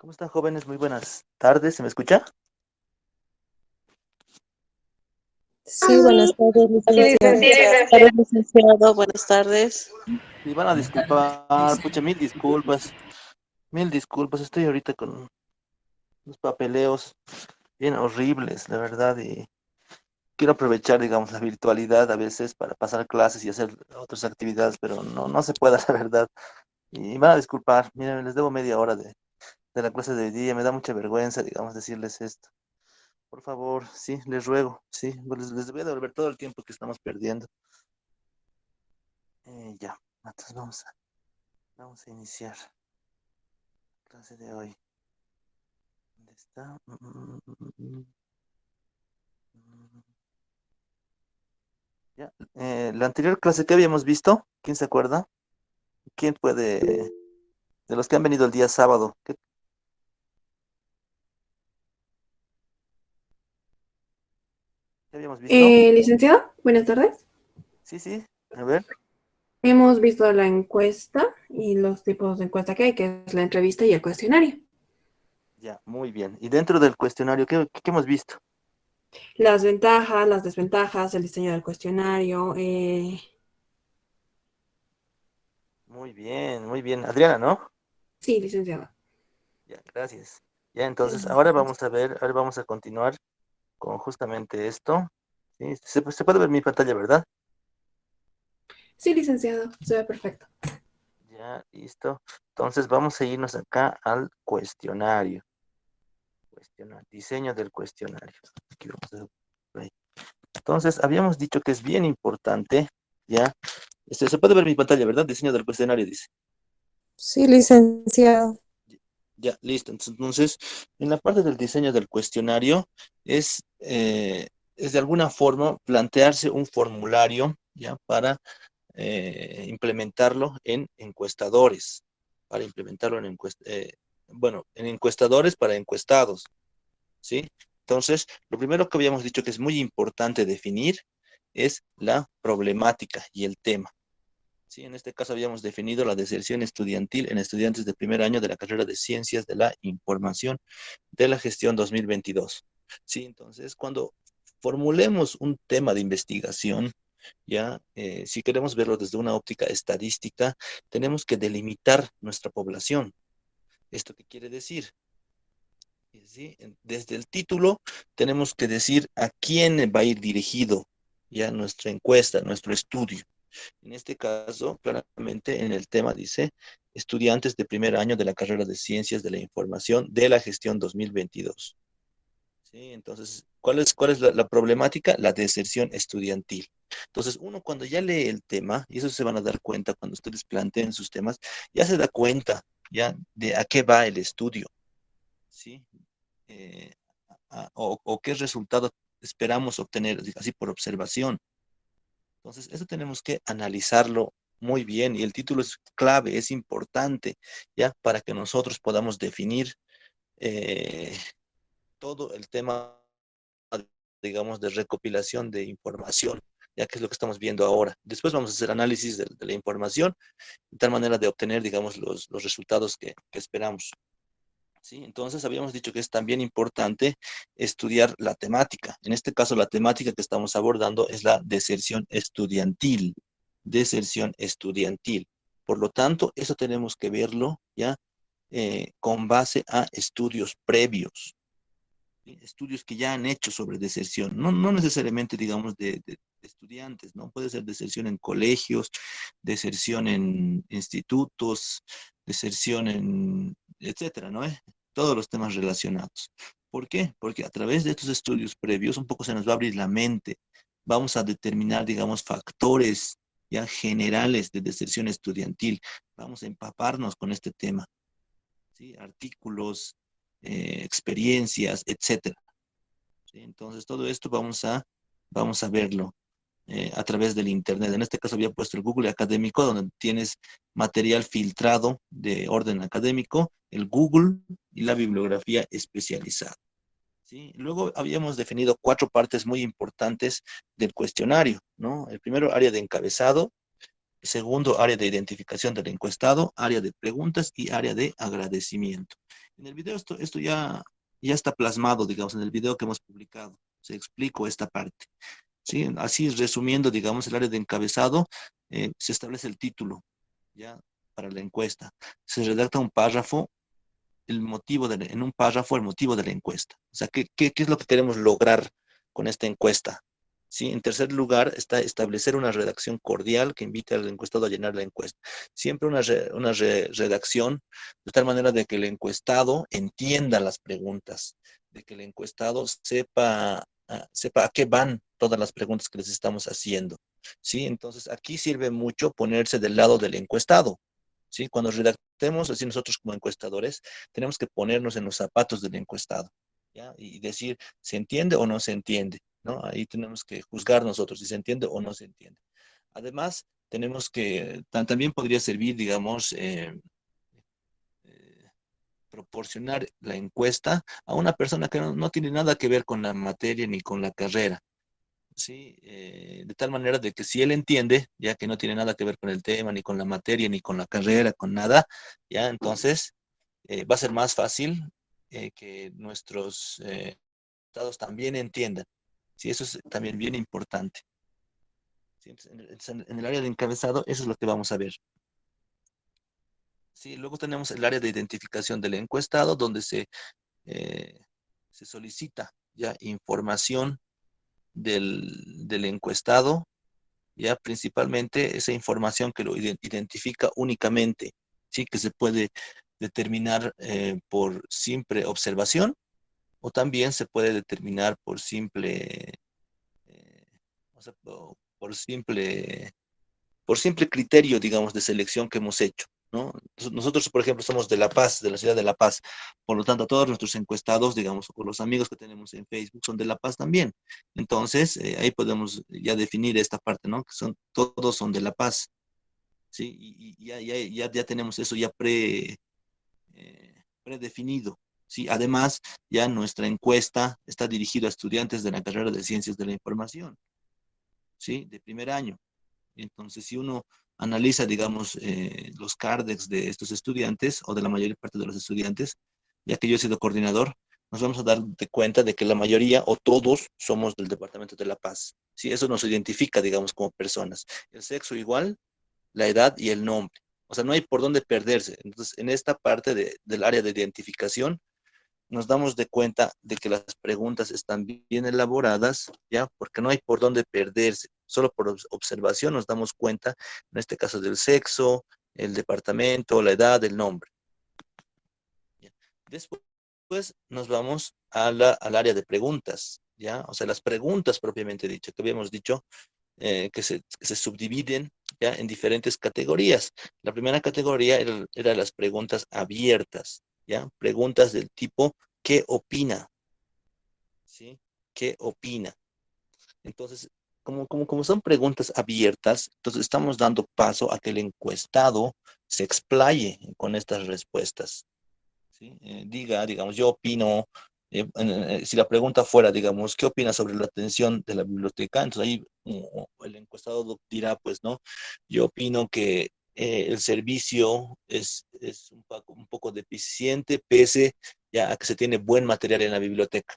¿Cómo están, jóvenes? Muy buenas tardes. ¿Se me escucha? Sí, buenas tardes, Sí, licenciado. licenciada. Buenas tardes, licenciado. Buenas tardes. Y van a disculpar, pucha, mil disculpas. Mil disculpas. Estoy ahorita con los papeleos bien horribles, la verdad, y quiero aprovechar, digamos, la virtualidad a veces para pasar clases y hacer otras actividades, pero no se puede, la verdad. Y van a disculpar. Miren, les debo media hora de la clase de hoy día. Me da mucha vergüenza, digamos, decirles esto. Por favor, sí, les ruego, sí, les voy a devolver todo el tiempo que estamos perdiendo. Ya, entonces vamos a iniciar la clase de hoy. ¿Dónde está? Ya. La anterior clase que habíamos visto, ¿quién se acuerda? ¿Quién puede, de los que han venido el día sábado, qué habíamos visto? Licenciado, buenas tardes. Sí, sí, a ver, Hemos visto la encuesta y los tipos de encuesta que hay, que es la entrevista y el cuestionario. ya, muy bien. Y dentro del cuestionario, ¿qué hemos visto? Las ventajas, las desventajas, el diseño del cuestionario. Muy bien, muy bien. Adriana, ¿no? Sí, licenciado. Ya, gracias. Ya, entonces, ahora vamos a ver, ahora vamos a continuar con justamente esto. Sí, se puede ver mi pantalla, ¿verdad? Sí, licenciado, se ve perfecto. Ya, listo. Entonces vamos a irnos acá al cuestionario. Diseño del cuestionario. Aquí vamos a por ahí. Entonces, habíamos dicho que es bien importante, ya. Se puede ver mi pantalla, ¿verdad? Diseño del cuestionario, dice. Sí, licenciado. Ya, listo. Entonces, en la parte del diseño del cuestionario es de alguna forma plantearse un formulario, ya, para implementarlo en encuestadores, para implementarlo bueno, en encuestadores para encuestados, ¿sí? Entonces, lo primero que habíamos dicho que es muy importante definir es la problemática y el tema. Sí, en este caso habíamos definido la deserción estudiantil en estudiantes de primer año de la carrera de Ciencias de la Información de la gestión 2022. Sí, entonces, cuando formulemos un tema de investigación, ya, si queremos verlo desde una óptica estadística, tenemos que delimitar nuestra población. ¿Esto qué quiere decir? ¿Sí? Desde el título tenemos que decir a quién va a ir dirigido ya nuestra encuesta, nuestro estudio. En este caso, claramente en el tema dice estudiantes de primer año de la carrera de Ciencias de la Información de la gestión 2022. ¿Sí? Entonces, ¿cuál es la problemática? La deserción estudiantil. Entonces, uno cuando ya lee el tema, y eso se van a dar cuenta cuando ustedes planteen sus temas, ya se da cuenta ya de a qué va el estudio, ¿sí? Eh, o qué resultado esperamos obtener, así por observación. Entonces, eso tenemos que analizarlo muy bien y el título es clave, es importante, ¿ya? Para que nosotros podamos definir eh, todo el tema, digamos, de recopilación de información, ya que es lo que estamos viendo ahora. Después vamos a hacer análisis de la información, de tal manera de obtener, digamos, los resultados que esperamos. ¿Sí? Entonces habíamos dicho que es también importante estudiar la temática. En este caso, la temática que estamos abordando es la deserción estudiantil. Deserción estudiantil. Por lo tanto, eso tenemos que verlo ya con base a estudios previos, ¿sí? Estudios que ya han hecho sobre deserción. No necesariamente, digamos, de estudiantes, ¿no? Puede ser deserción en colegios, deserción en institutos, deserción en, etcétera, ¿no? Todos los temas relacionados. ¿Por qué? Porque a través de estos estudios previos un poco se nos va a abrir la mente. Vamos a determinar, digamos, factores ya generales de deserción estudiantil. Vamos a empaparnos con este tema, ¿sí? Artículos, experiencias, etcétera. ¿Sí? Entonces, todo esto vamos a verlo a través del Internet. En este caso había puesto el Google Académico, donde tienes material filtrado de orden académico, el Google y la bibliografía especializada. ¿Sí? Luego habíamos definido cuatro partes muy importantes del cuestionario, ¿no? El primero, área de encabezado, Segundo, área de identificación del encuestado, área de preguntas y área de agradecimiento. En el video esto ya está plasmado, digamos, en el video que hemos publicado. Se explico esta parte. ¿Sí? Así resumiendo, digamos, el área de encabezado, se establece el título, ¿ya? Para la encuesta. Se redacta un párrafo, en un párrafo el motivo de la encuesta. O sea, ¿qué es lo que queremos lograr con esta encuesta? ¿Sí? En tercer lugar, está establecer una redacción cordial que invite al encuestado a llenar la encuesta. Siempre una redacción de tal manera de que el encuestado entienda las preguntas, de que el encuestado sepa a qué van todas las preguntas que les estamos haciendo. ¿Sí? Entonces, aquí sirve mucho ponerse del lado del encuestado. ¿Sí? Cuando redactemos, así nosotros como encuestadores, tenemos que ponernos en los zapatos del encuestado, ¿ya? Y decir, ¿se entiende o no se entiende? ¿No? Ahí tenemos que juzgar nosotros si se entiende o no se entiende. Además, tenemos que, también podría servir, digamos, eh, proporcionar la encuesta a una persona que no tiene nada que ver con la materia ni con la carrera. ¿Sí? De tal manera de que si él entiende, ya que no tiene nada que ver con el tema, ni con la materia, ni con la carrera, con nada, ya entonces va a ser más fácil que nuestros estados también entiendan. Sí, eso es también bien importante. ¿Sí? Entonces, en el área de encabezado, eso es lo que vamos a ver. Sí, luego tenemos el área de identificación del encuestado, donde se solicita ya información del encuestado, ya principalmente esa información que lo identifica únicamente, ¿sí? Que se puede determinar por simple observación o también se puede determinar por simple, eh, o sea, por simple criterio, digamos, de selección que hemos hecho, ¿no? Nosotros, por ejemplo, somos de La Paz, de la ciudad de La Paz. Por lo tanto, todos nuestros encuestados, digamos, o los amigos que tenemos en Facebook son de La Paz también. Entonces, ahí podemos ya definir esta parte, ¿no? Que todos son de La Paz, ¿sí? Y ya tenemos eso ya predefinido. ¿Sí? Además, ya nuestra encuesta está dirigida a estudiantes de la carrera de Ciencias de la Información, ¿sí? De primer año. Entonces, si uno analiza, digamos, los CARDEX de estos estudiantes o de la mayor parte de los estudiantes, ya que yo he sido coordinador, nos vamos a dar de cuenta de que la mayoría o todos somos del Departamento de La Paz. Sí, eso nos identifica, digamos, como personas. El sexo igual, la edad y el nombre. O sea, no hay por dónde perderse. Entonces, en esta parte del área de identificación, nos damos de cuenta de que las preguntas están bien elaboradas, ¿ya? Porque no hay por dónde perderse. Solo por observación nos damos cuenta, en este caso del sexo, el departamento, la edad, el nombre. ¿Ya? Después nos vamos al área de preguntas, ¿ya? O sea, las preguntas propiamente dicho, que habíamos dicho que se subdividen ya en diferentes categorías. La primera categoría era las preguntas abiertas, ¿ya? Preguntas del tipo, ¿qué opina? ¿Sí? ¿Qué opina? Entonces, como son preguntas abiertas, entonces estamos dando paso a que el encuestado se explaye con estas respuestas. ¿Sí? Diga, digamos, yo opino, si la pregunta fuera, digamos, ¿qué opinas sobre la atención de la biblioteca? Entonces ahí el encuestado dirá, pues, ¿no? Yo opino que el servicio es un poco deficiente, pese ya a que se tiene buen material en la biblioteca,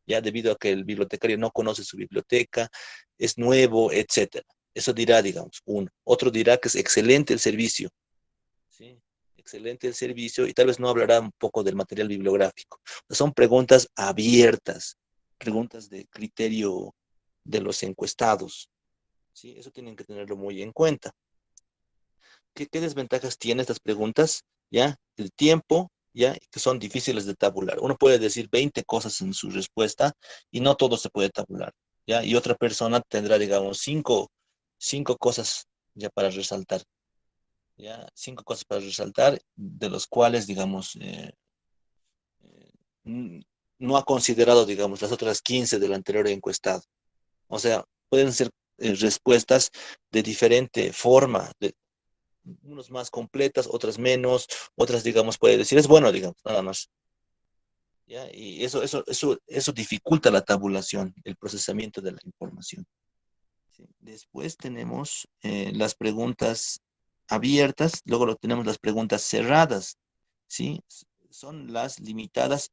ya debido a que el bibliotecario no conoce su biblioteca, es nuevo, etcétera. Eso dirá, digamos, uno. Otro dirá que es excelente el servicio. ¿Sí? Excelente el servicio y tal vez no hablará un poco del material bibliográfico. Son preguntas abiertas, preguntas de criterio de los encuestados. ¿Sí? Eso tienen que tenerlo muy en cuenta. ¿Qué desventajas tienen estas preguntas? ¿Ya? El tiempo, ¿ya? Que son difíciles de tabular. Uno puede decir 20 cosas en su respuesta y no todo se puede tabular, ¿ya? Y otra persona tendrá, digamos, cinco cosas ya para resaltar. ¿Ya? 5 cosas para resaltar, de los cuales, digamos, eh, n- no ha considerado, digamos, las otras 15 del anterior encuestado. O sea, pueden ser respuestas de diferente forma, unos más completas, otras menos, otras, digamos, puede decir, es bueno, digamos, nada más. ¿Ya? Y eso dificulta la tabulación, el procesamiento de la información. ¿sí? Después tenemos las preguntas abiertas, luego tenemos las preguntas cerradas, ¿sí? Son las limitadas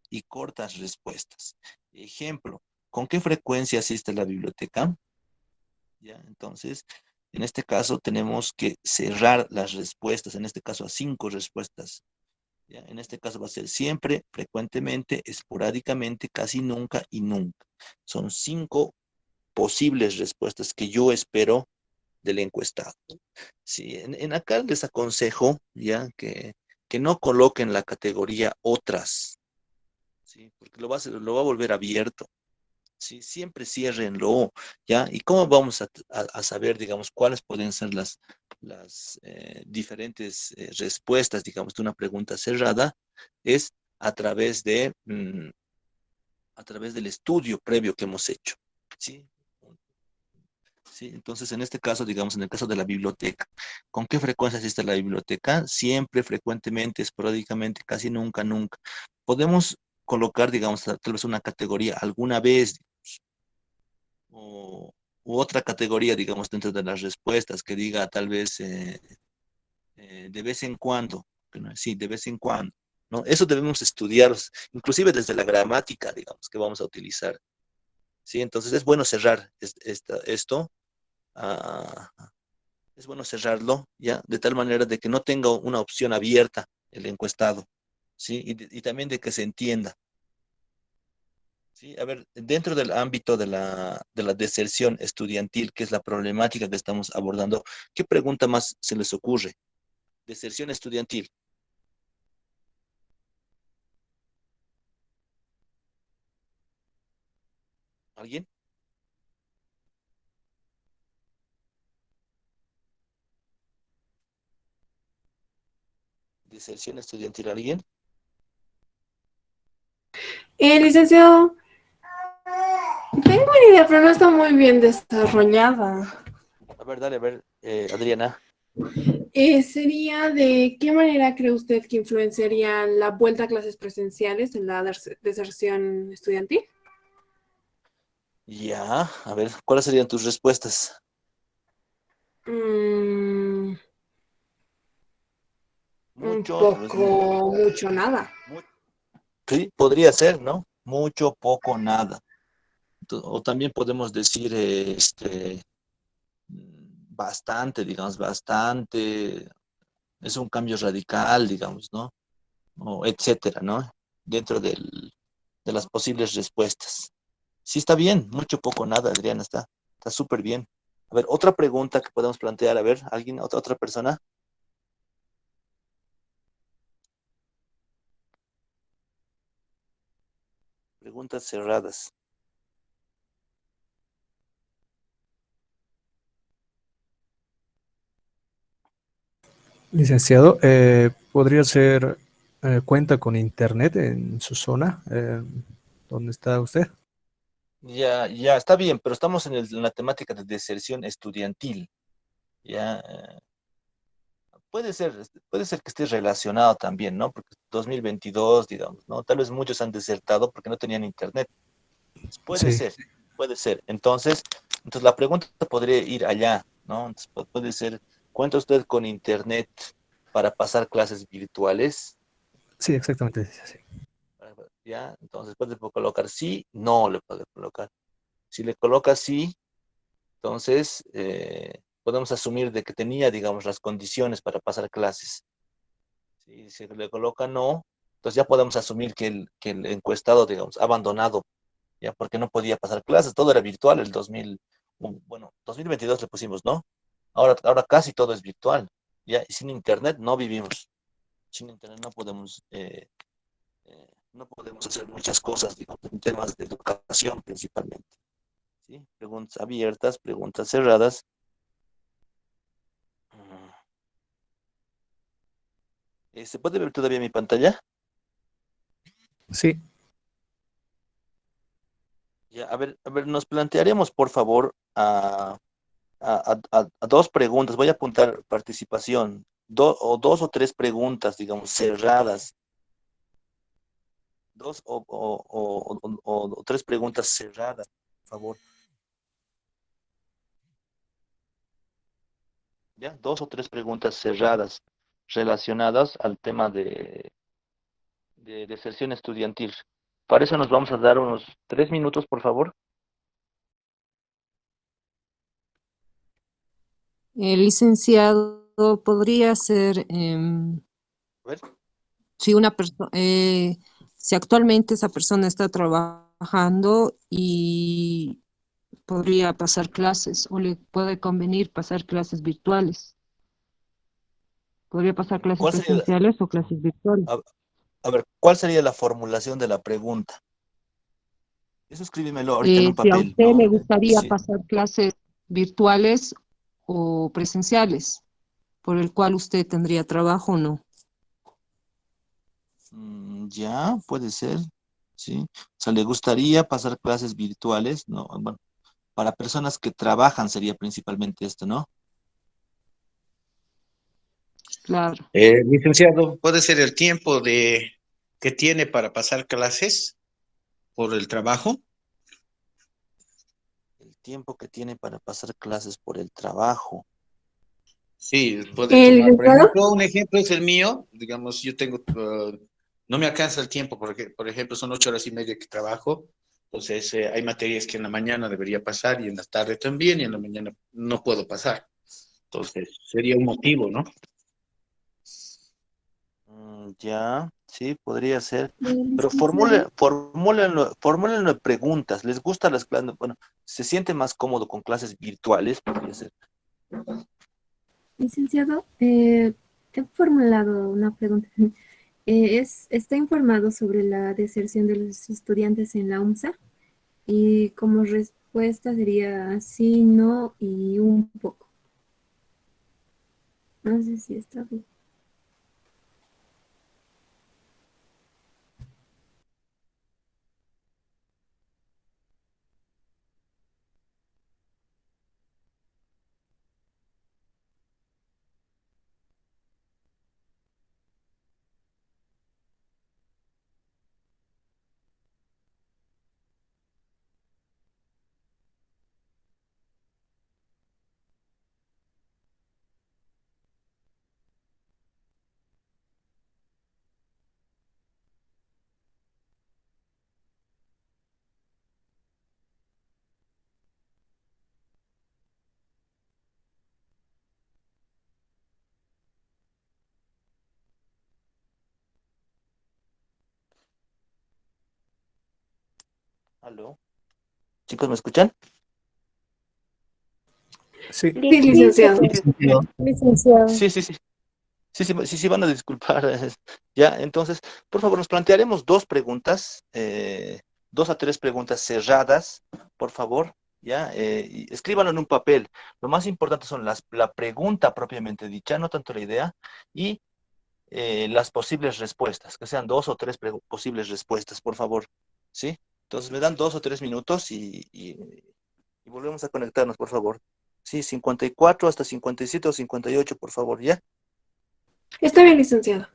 y cortas respuestas. Ejemplo, ¿con qué frecuencia asiste a la biblioteca? ¿Ya? Entonces, en este caso tenemos que cerrar las respuestas, en este caso a 5 respuestas. ¿Ya? En este caso va a ser siempre, frecuentemente, esporádicamente, casi nunca y nunca. Son 5 posibles respuestas que yo espero del encuestado. Sí, en acá les aconsejo ya que no coloquen la categoría otras, ¿sí? Porque lo va a volver abierto. Sí, siempre ciérrenlo, ¿ya? ¿Y cómo vamos a saber, digamos, cuáles pueden ser las diferentes respuestas, digamos, de una pregunta cerrada? Es a través a través del estudio previo que hemos hecho, ¿sí? ¿Sí? Entonces, en este caso, digamos, en el caso de la biblioteca, ¿con qué frecuencia asiste a la biblioteca? Siempre, frecuentemente, esporádicamente, casi nunca, nunca. Podemos colocar, digamos, tal vez una categoría alguna vez, o, u otra categoría, digamos, dentro de las respuestas que diga tal vez de vez en cuando, que no, sí, de vez en cuando, ¿no? Eso debemos estudiar, inclusive desde la gramática, digamos, que vamos a utilizar, ¿sí? Entonces es bueno cerrar esto, ah, es bueno cerrarlo, ¿ya? De tal manera de que no tenga una opción abierta el encuestado, ¿sí? Y también de que se entienda. Sí, a ver, dentro del ámbito de la deserción estudiantil, que es la problemática que estamos abordando, ¿qué pregunta más se les ocurre? Deserción estudiantil. ¿Alguien? Deserción estudiantil, ¿alguien? Licenciado, tengo una idea, pero no está muy bien desarrollada. A ver, dale, a ver, Adriana. Sería de qué manera cree usted que influenciaría la vuelta a clases presenciales en la deserción estudiantil. Ya, a ver, ¿cuáles serían tus respuestas? Mm, un Mucho, tal vez poco, mucho, nada. mu- sí, podría ser, ¿no? Mucho, poco, nada. O también podemos decir, bastante, digamos, bastante, es un cambio radical, digamos, ¿no? O etcétera, ¿no? Dentro de las posibles respuestas. Sí, está bien, mucho, poco, nada, Adriana, está súper bien. A ver, otra pregunta que podemos plantear, a ver, ¿alguien, otra persona? Preguntas cerradas. Licenciado, ¿podría ser, cuenta con internet en su zona? ¿Dónde está usted? Ya, ya, está bien, pero estamos en la temática de deserción estudiantil. Ya, puede ser que esté relacionado también, ¿no? Porque 2022, digamos, ¿no? Tal vez muchos han desertado porque no tenían internet. Puede Sí, ser, puede ser. Entonces la pregunta podría ir allá, ¿no? Entonces, puede ser, ¿cuenta usted con internet para pasar clases virtuales? sí, exactamente. Sí. ¿Ya? Entonces puede colocar sí, no le puede colocar. Si le coloca sí, entonces podemos asumir de que tenía, digamos, las condiciones para pasar clases. Si le coloca no, entonces ya podemos asumir que el encuestado, digamos, ha abandonado, ya porque no podía pasar clases, todo era virtual el 2000, bueno, 2022 le pusimos, ¿no? Ahora casi todo es virtual, ya, y sin internet no vivimos, sin internet no podemos hacer muchas cosas, digamos, en temas de educación principalmente, ¿sí? Preguntas abiertas, preguntas cerradas. Mm, ¿Se puede ver todavía mi pantalla? Sí, Ya, a ver, nos plantearemos, por favor, a dos preguntas. Voy a apuntar participación. O dos o tres preguntas, digamos, cerradas. Dos o tres preguntas cerradas, por favor. ¿ya? Dos o tres preguntas cerradas relacionadas al tema de deserción estudiantil. Para eso nos vamos a dar unos 3 minutos, por favor. Licenciado, podría ser A ver, si si actualmente esa persona está trabajando y podría pasar clases o le puede convenir pasar clases virtuales. Podría pasar clases ¿cuál sería presenciales o clases virtuales. a, a ver, ¿cuál sería la formulación de la pregunta? Eso escríbemelo ahorita en un Si a papel, usted ¿no? le gustaría Sí. pasar clases virtuales o presenciales, por el cual usted tendría trabajo o no. Ya, puede ser, sí. O sea, le gustaría pasar clases virtuales, ¿no? Bueno, para personas que trabajan sería principalmente esto, ¿no? Claro. Licenciado, ¿puede ser el tiempo que tiene para pasar clases por el trabajo? El tiempo que tiene para pasar clases por el trabajo. Sí, puede tomar, por Licenciado. ejemplo, un ejemplo es el mío, digamos, yo tengo, no me alcanza el tiempo, porque, por ejemplo, son 8 horas y media que trabajo, entonces hay materias que en la mañana debería pasar y en la tarde también, y en la mañana no puedo pasar. Entonces, sería un motivo, ¿no? Ya, sí, podría ser. Pero Licenciado. formúlenlo preguntas. ¿Les gustan las clases? Bueno, ¿se siente más cómodo con clases virtuales? Podría ser. Licenciado, he formulado una pregunta. ¿Está informado sobre la deserción de los estudiantes en la UMSA? Y como respuesta sería sí, no y un poco. No sé si está bien. ¿Aló? ¿Chicos, me escuchan? Sí, Sí, licenciado. Sí, Licenciado. sí, sí, sí. Sí, sí, sí, sí, van a disculpar. Ya, entonces, por favor, nos plantearemos dos preguntas, 2 a 3 preguntas cerradas, por favor, ya, y escríbanlo en un papel. Lo más importante son la pregunta propiamente dicha, no tanto la idea, y las posibles respuestas, que sean 2 o 3 posibles respuestas, por favor, ¿sí? Entonces, me dan 2 o 3 minutos y volvemos a conectarnos, por favor. Sí, 54 hasta 57 o 58, por favor, ¿ya? Está bien, licenciado.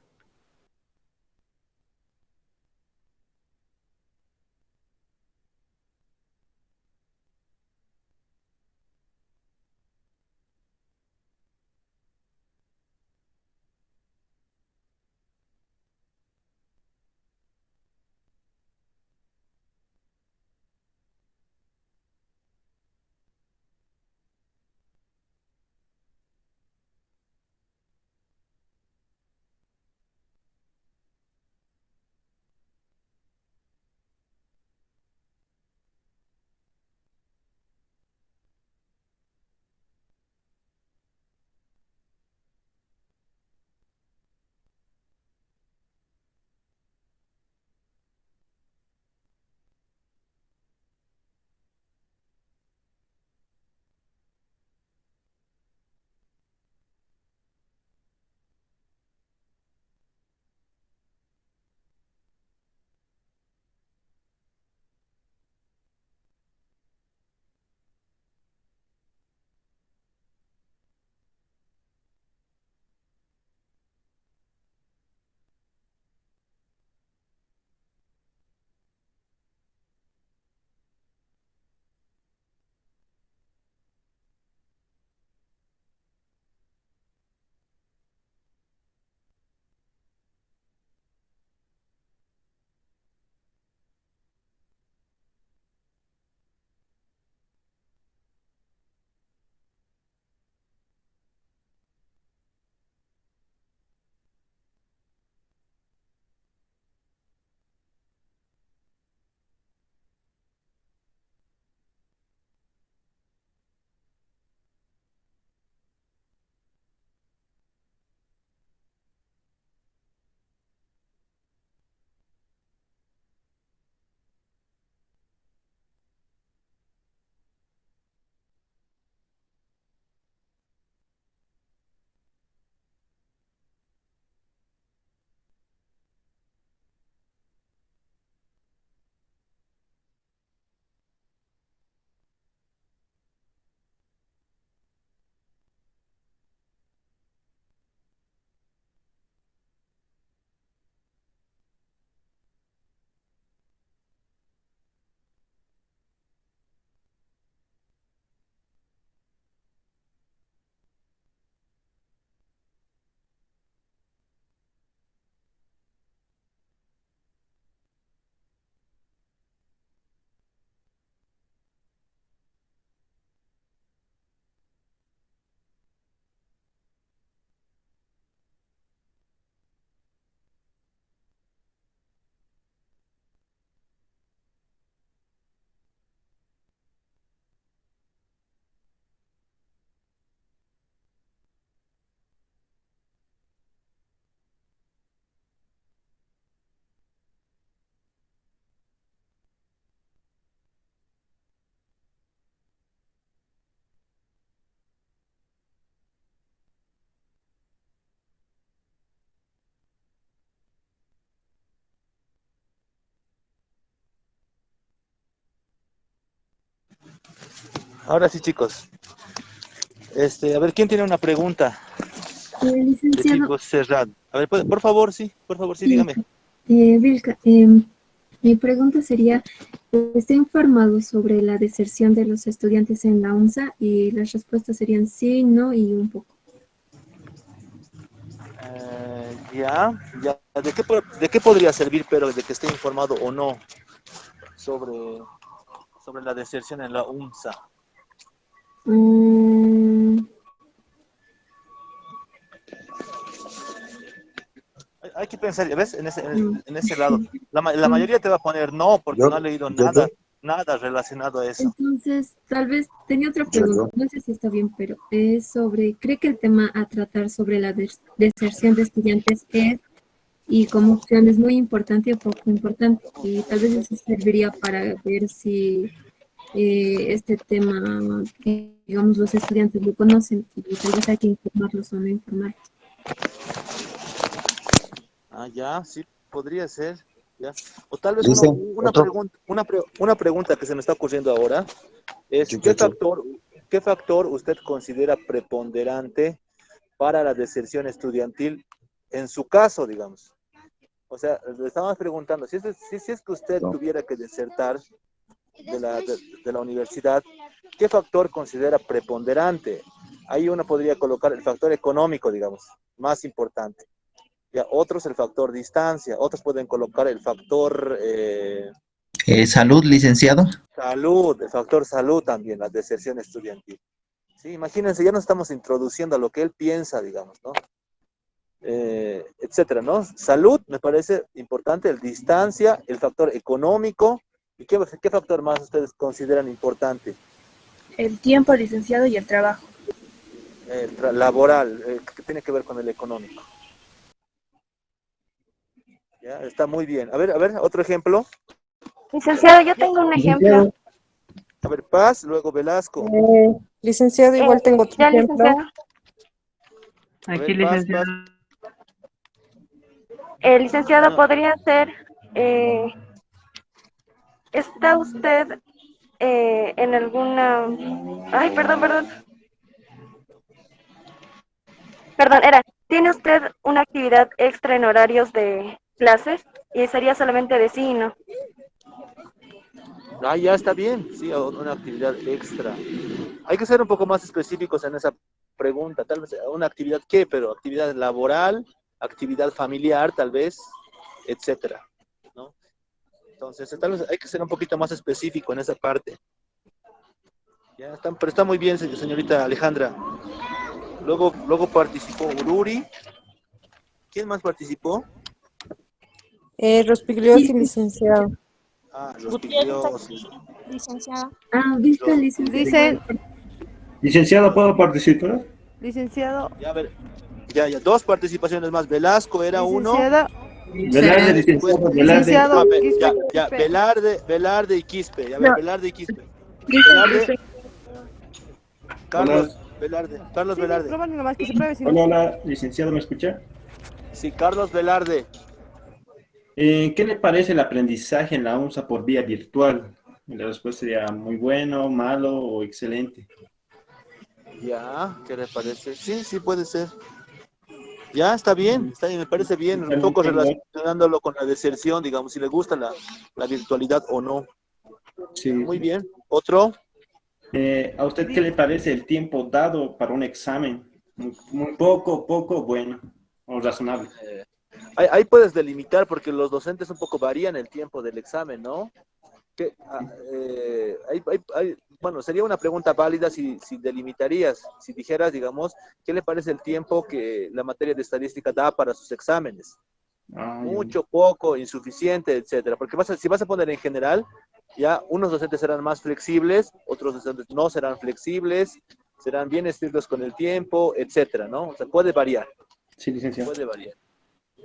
ahora sí, chicos. A ver, ¿quién tiene una pregunta? De Licenciado, tipo cerrado. A ver, por favor, sí, sí, dígame. Vilca, mi pregunta sería, ¿está informado sobre la deserción de los estudiantes en la UNSA? Y las respuestas serían sí, no y un poco. Ya. ¿De qué podría servir, pero de que esté informado o no sobre, sobre la deserción en la UNSA? Mm, Hay que pensar, ¿ves? no. En ese lado. La mayoría te va a poner no, porque no ha leído nada relacionado a eso. Entonces, tal vez tenía otra pregunta, no sé si está bien, pero es sobre, ¿cree que el tema a tratar sobre la deserción de estudiantes es y como opción es muy importante o poco importante? Y tal vez eso serviría para ver si este tema, digamos, los estudiantes lo conocen y tal vez hay que informarlos o no informarlos. Ah, ya, sí, podría ser. Ya. O tal vez Dice, una pregunta que se me está ocurriendo ahora es, ¿qué factor usted considera preponderante para la deserción estudiantil en su caso, digamos? O sea, le estamos preguntando, si es que usted tuviera que desertar de la universidad, ¿qué factor considera preponderante? Ahí uno podría colocar el factor económico, digamos, más importante. Ya, otros el factor distancia, otros pueden colocar el factor salud, licenciado. salud, el factor salud también, la deserción estudiantil. Sí, imagínense, ya nos estamos introduciendo a lo que él piensa, digamos, ¿no? Etcétera, ¿no? Salud me parece importante, el distancia, el factor económico. ¿Y qué factor más ustedes consideran importante? El tiempo, licenciado, y el trabajo. Laboral, que tiene que ver con el económico. Ya, está muy bien. A ver, otro ejemplo. Licenciado, yo tengo un ejemplo. A ver, Paz, luego Velasco. Licenciado, igual tengo otro Ya, ejemplo. licenciado. A ver, Paz. Licenciado, No, podría ser, ¿está usted en alguna... Ay, perdón. Perdón, ¿tiene usted una actividad extra en horarios de clases? Y sería solamente de sí y no. ya está bien, sí, una actividad extra. Hay que ser un poco más específicos en esa pregunta, tal vez una actividad qué, pero actividad laboral, actividad familiar, tal vez, etcétera, ¿no? Entonces, tal vez hay que ser un poquito más específico en esa parte. Ya están, pero está muy bien, señorita Alejandra. Luego participó Ururi. ¿Quién más participó? Rospigliosi, licenciado. Ah, Rospigliosi. Licenciada. Viste, licenciado. Dice, Licenciado, ¿puedo participar? licenciado, Ya, a ver, ya, dos participaciones más. Velasco era uno. licenciada, Velarde, licenciado, Velarde. licenciado, Ya, Velarde y Quispe. Ya, No. Velarde y Quispe. Dice, Velarde, Carlos Hola. Velarde. Sí, pruébalo nomás que se pruebe, si no. Hola, licenciado, ¿me escucha? Sí, Carlos Velarde. ¿Qué le parece el aprendizaje en la UNSA por vía virtual? La respuesta sería muy bueno, malo o excelente. Ya, ¿qué le parece? Sí, puede ser. Ya, está bien, me parece bien. Un poco relacionándolo con la deserción, digamos, si le gusta la virtualidad o no. Sí. Muy bien. ¿Otro? ¿A usted qué le parece el tiempo dado para un examen? Muy poco, bueno o razonable. Ahí puedes delimitar porque los docentes un poco varían el tiempo del examen, ¿no? Bueno, sería una pregunta válida si delimitarías, si dijeras, digamos, ¿qué le parece el tiempo que la materia de estadística da para sus exámenes? Mucho, poco, insuficiente, etcétera. Porque si vas a poner en general, ya unos docentes serán más flexibles, otros docentes no serán flexibles, serán bien estrictos con el tiempo, etcétera, ¿no? O sea, puede variar. Sí, licenciado. Puede variar.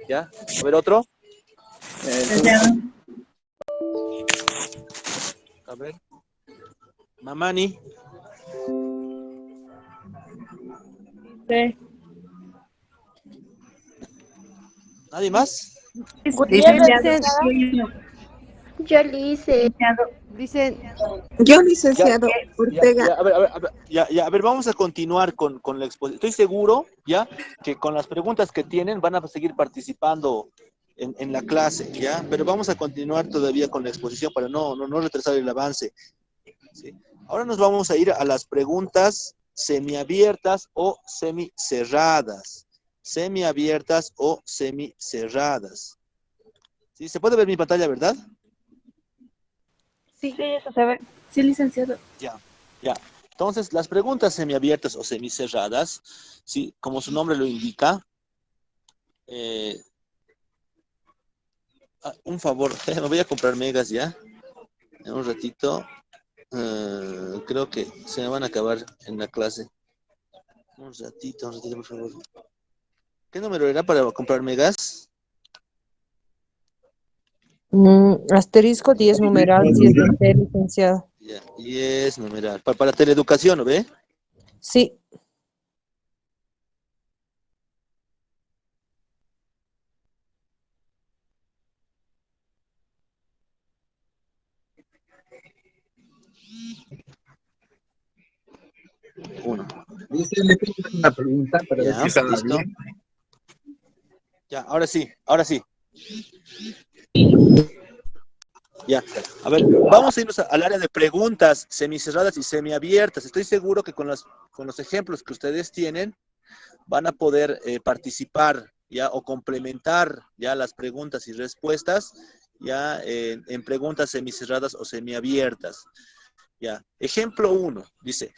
¿Ya? A ver, otro. A ver. Mamani. Sí. ¿Nadie más? Licenciado, Yo le hice. Dicen, Yo, licenciado Ortega. A ver, vamos a continuar con la exposición. Estoy seguro, ya, que con las preguntas que tienen van a seguir participando en la clase, ya, pero vamos a continuar todavía con la exposición para no retrasar el avance, ¿sí? Ahora nos vamos a ir a las preguntas semiabiertas o semicerradas. Semiabiertas o semicerradas. ¿Sí? ¿Se puede ver mi pantalla, verdad? sí, eso se ve. Sí, licenciado. Ya. Entonces, las preguntas semiabiertas o semicerradas, ¿sí? Como su nombre lo indica, un favor, me voy a comprar megas ya, en un ratito. Creo que se me van a acabar en la clase. Un ratito, por favor. ¿Qué número era para comprar megas? Asterisco 10 numeral, si es de usted, licenciado. Ya, 10 numeral. Para teleeducación, ¿no ve? Sí. Uno. Dice, le tengo una pregunta para ver si estaba ¿listo? bien. Ya, ahora sí. Ya, a ver, vamos a irnos al área de preguntas semicerradas y semiabiertas. Estoy seguro que con los ejemplos que ustedes tienen van a poder participar ya o complementar ya las preguntas y respuestas ya en preguntas semicerradas o semiabiertas. Ya, ejemplo 1, dice,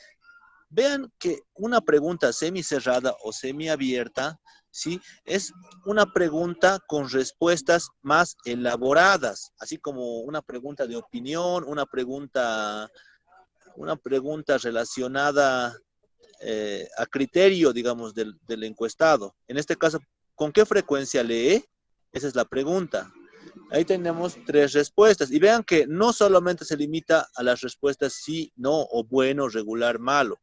vean que una pregunta semicerrada o semiabierta, ¿sí? Es una pregunta con respuestas más elaboradas, así como una pregunta de opinión, una pregunta relacionada a criterio, digamos, del encuestado. En este caso, ¿con qué frecuencia lee? Esa es la pregunta. Ahí tenemos 3 respuestas. Y vean que no solamente se limita a las respuestas sí, no, o bueno, regular, malo,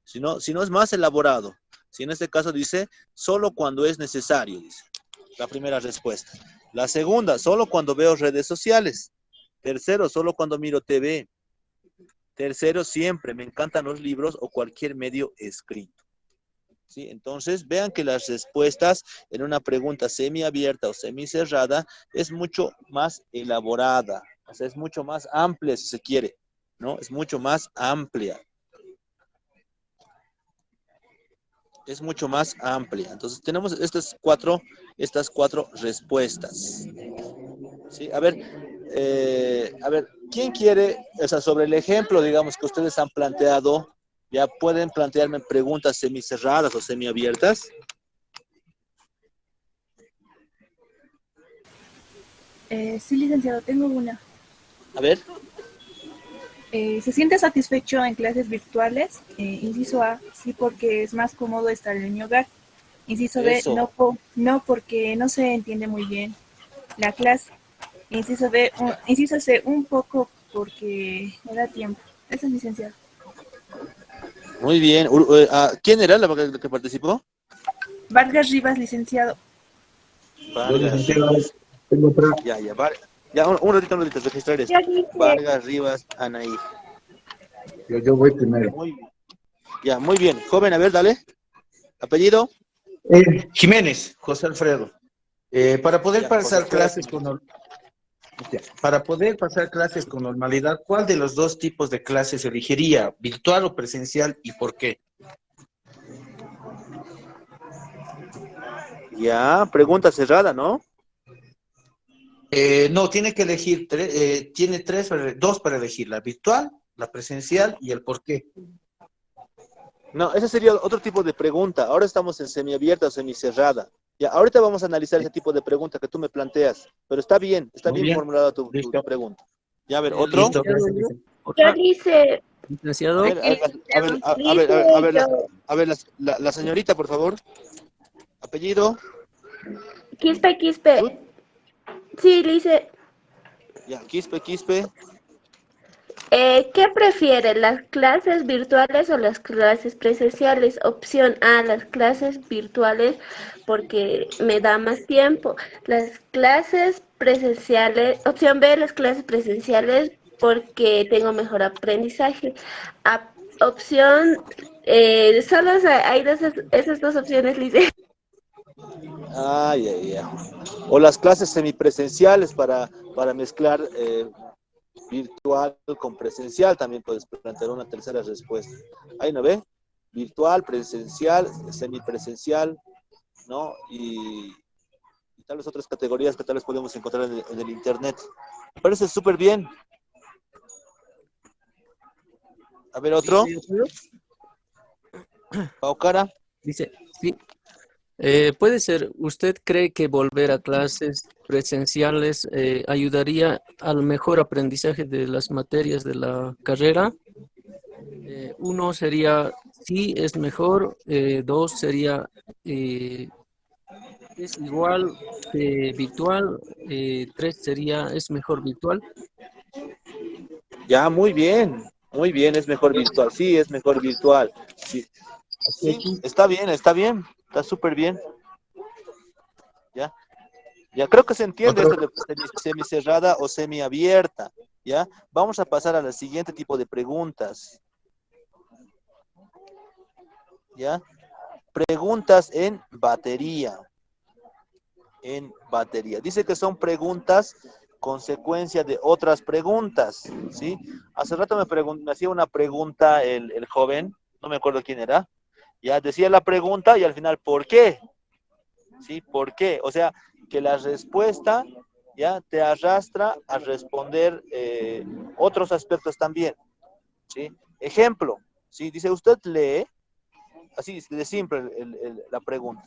sino es más elaborado. Si en este caso dice, solo cuando es necesario, dice. La primera respuesta. La segunda, solo cuando veo redes sociales. Tercero, solo cuando miro TV. Tercero, siempre me encantan los libros o cualquier medio escrito. ¿Sí? Entonces, vean que las respuestas en una pregunta semiabierta o semicerrada es mucho más elaborada. O sea, es mucho más amplia, si se quiere, ¿no? Es mucho más amplia. Es mucho más amplia. Entonces, tenemos estas cuatro respuestas. ¿Sí? A ver, ¿quién quiere, o sea, sobre el ejemplo, digamos, que ustedes han planteado, ya pueden plantearme preguntas semicerradas o semiabiertas? Sí, licenciado, tengo una. A ver. ¿Se siente satisfecho en clases virtuales? Inciso A, sí, porque es más cómodo estar en mi hogar. Inciso B, no, porque no se entiende muy bien la clase. Inciso C, un poco porque me da tiempo. Eso es, licenciado. Muy bien. ¿Quién era la que participó? Vargas Rivas, licenciado. Vargas Rivas. Ya, un ratito, registrar esto. Vargas Rivas, Anaí. Yo voy primero. Muy bien. Ya, muy bien. Joven, a ver, dale. ¿Apellido? Jiménez, José Alfredo. Para poder pasar clases con normalidad, ¿cuál de los dos tipos de clases elegiría? ¿Virtual o presencial y por qué? Ya, pregunta cerrada, ¿no? No, tiene que elegir, tiene dos para elegir, la virtual, la presencial y el por qué. No, ese sería otro tipo de pregunta. Ahora estamos en semiabierta o semicerrada. Ya, ahorita vamos a analizar ese tipo de pregunta que tú me planteas, pero está bien formulada tu pregunta. Ya, a ver, otro. Listo. Yo dice. Licenciado. A ver, la señorita, por favor. Apellido. Quispe. Sí, le hice. Ya, Quispe. ¿Qué prefiere, las clases virtuales o las clases presenciales? Opción A, las clases virtuales porque me da más tiempo. Las clases presenciales, opción B, las clases presenciales porque tengo mejor aprendizaje. Opción, solo hay esas dos opciones, Lice. Ay, ay, ay. O las clases semipresenciales para mezclar virtual con presencial, también puedes plantear una tercera respuesta. Ahí no ve, virtual, presencial, semipresencial, ¿no? Y tal vez otras categorías que tal vez podemos encontrar en el internet. Me parece súper bien. A ver, otro. Paucara. Dice, sí. Puede ser, ¿usted cree que volver a clases presenciales ayudaría al mejor aprendizaje de las materias de la carrera? Uno sería, sí, es mejor. Dos sería, es igual que virtual. Tres sería, es mejor virtual. Ya, muy bien, es mejor virtual. Sí, es mejor virtual. Sí, sí, está bien, está súper bien. ¿Ya? Ya creo que se entiende esto de semicerrada o semiabierta. ¿Ya? Vamos a pasar al siguiente tipo de preguntas. ¿Ya? Preguntas en batería. En batería. Dice que son preguntas consecuencia de otras preguntas, ¿sí? Hace rato me hacía una pregunta el joven, no me acuerdo quién era, ya decía la pregunta y al final, ¿por qué? ¿Sí? ¿Por qué? O sea, que la respuesta ya te arrastra a responder otros aspectos también, ¿sí? Ejemplo, ¿sí? Dice, ¿usted lee? Así de simple la pregunta.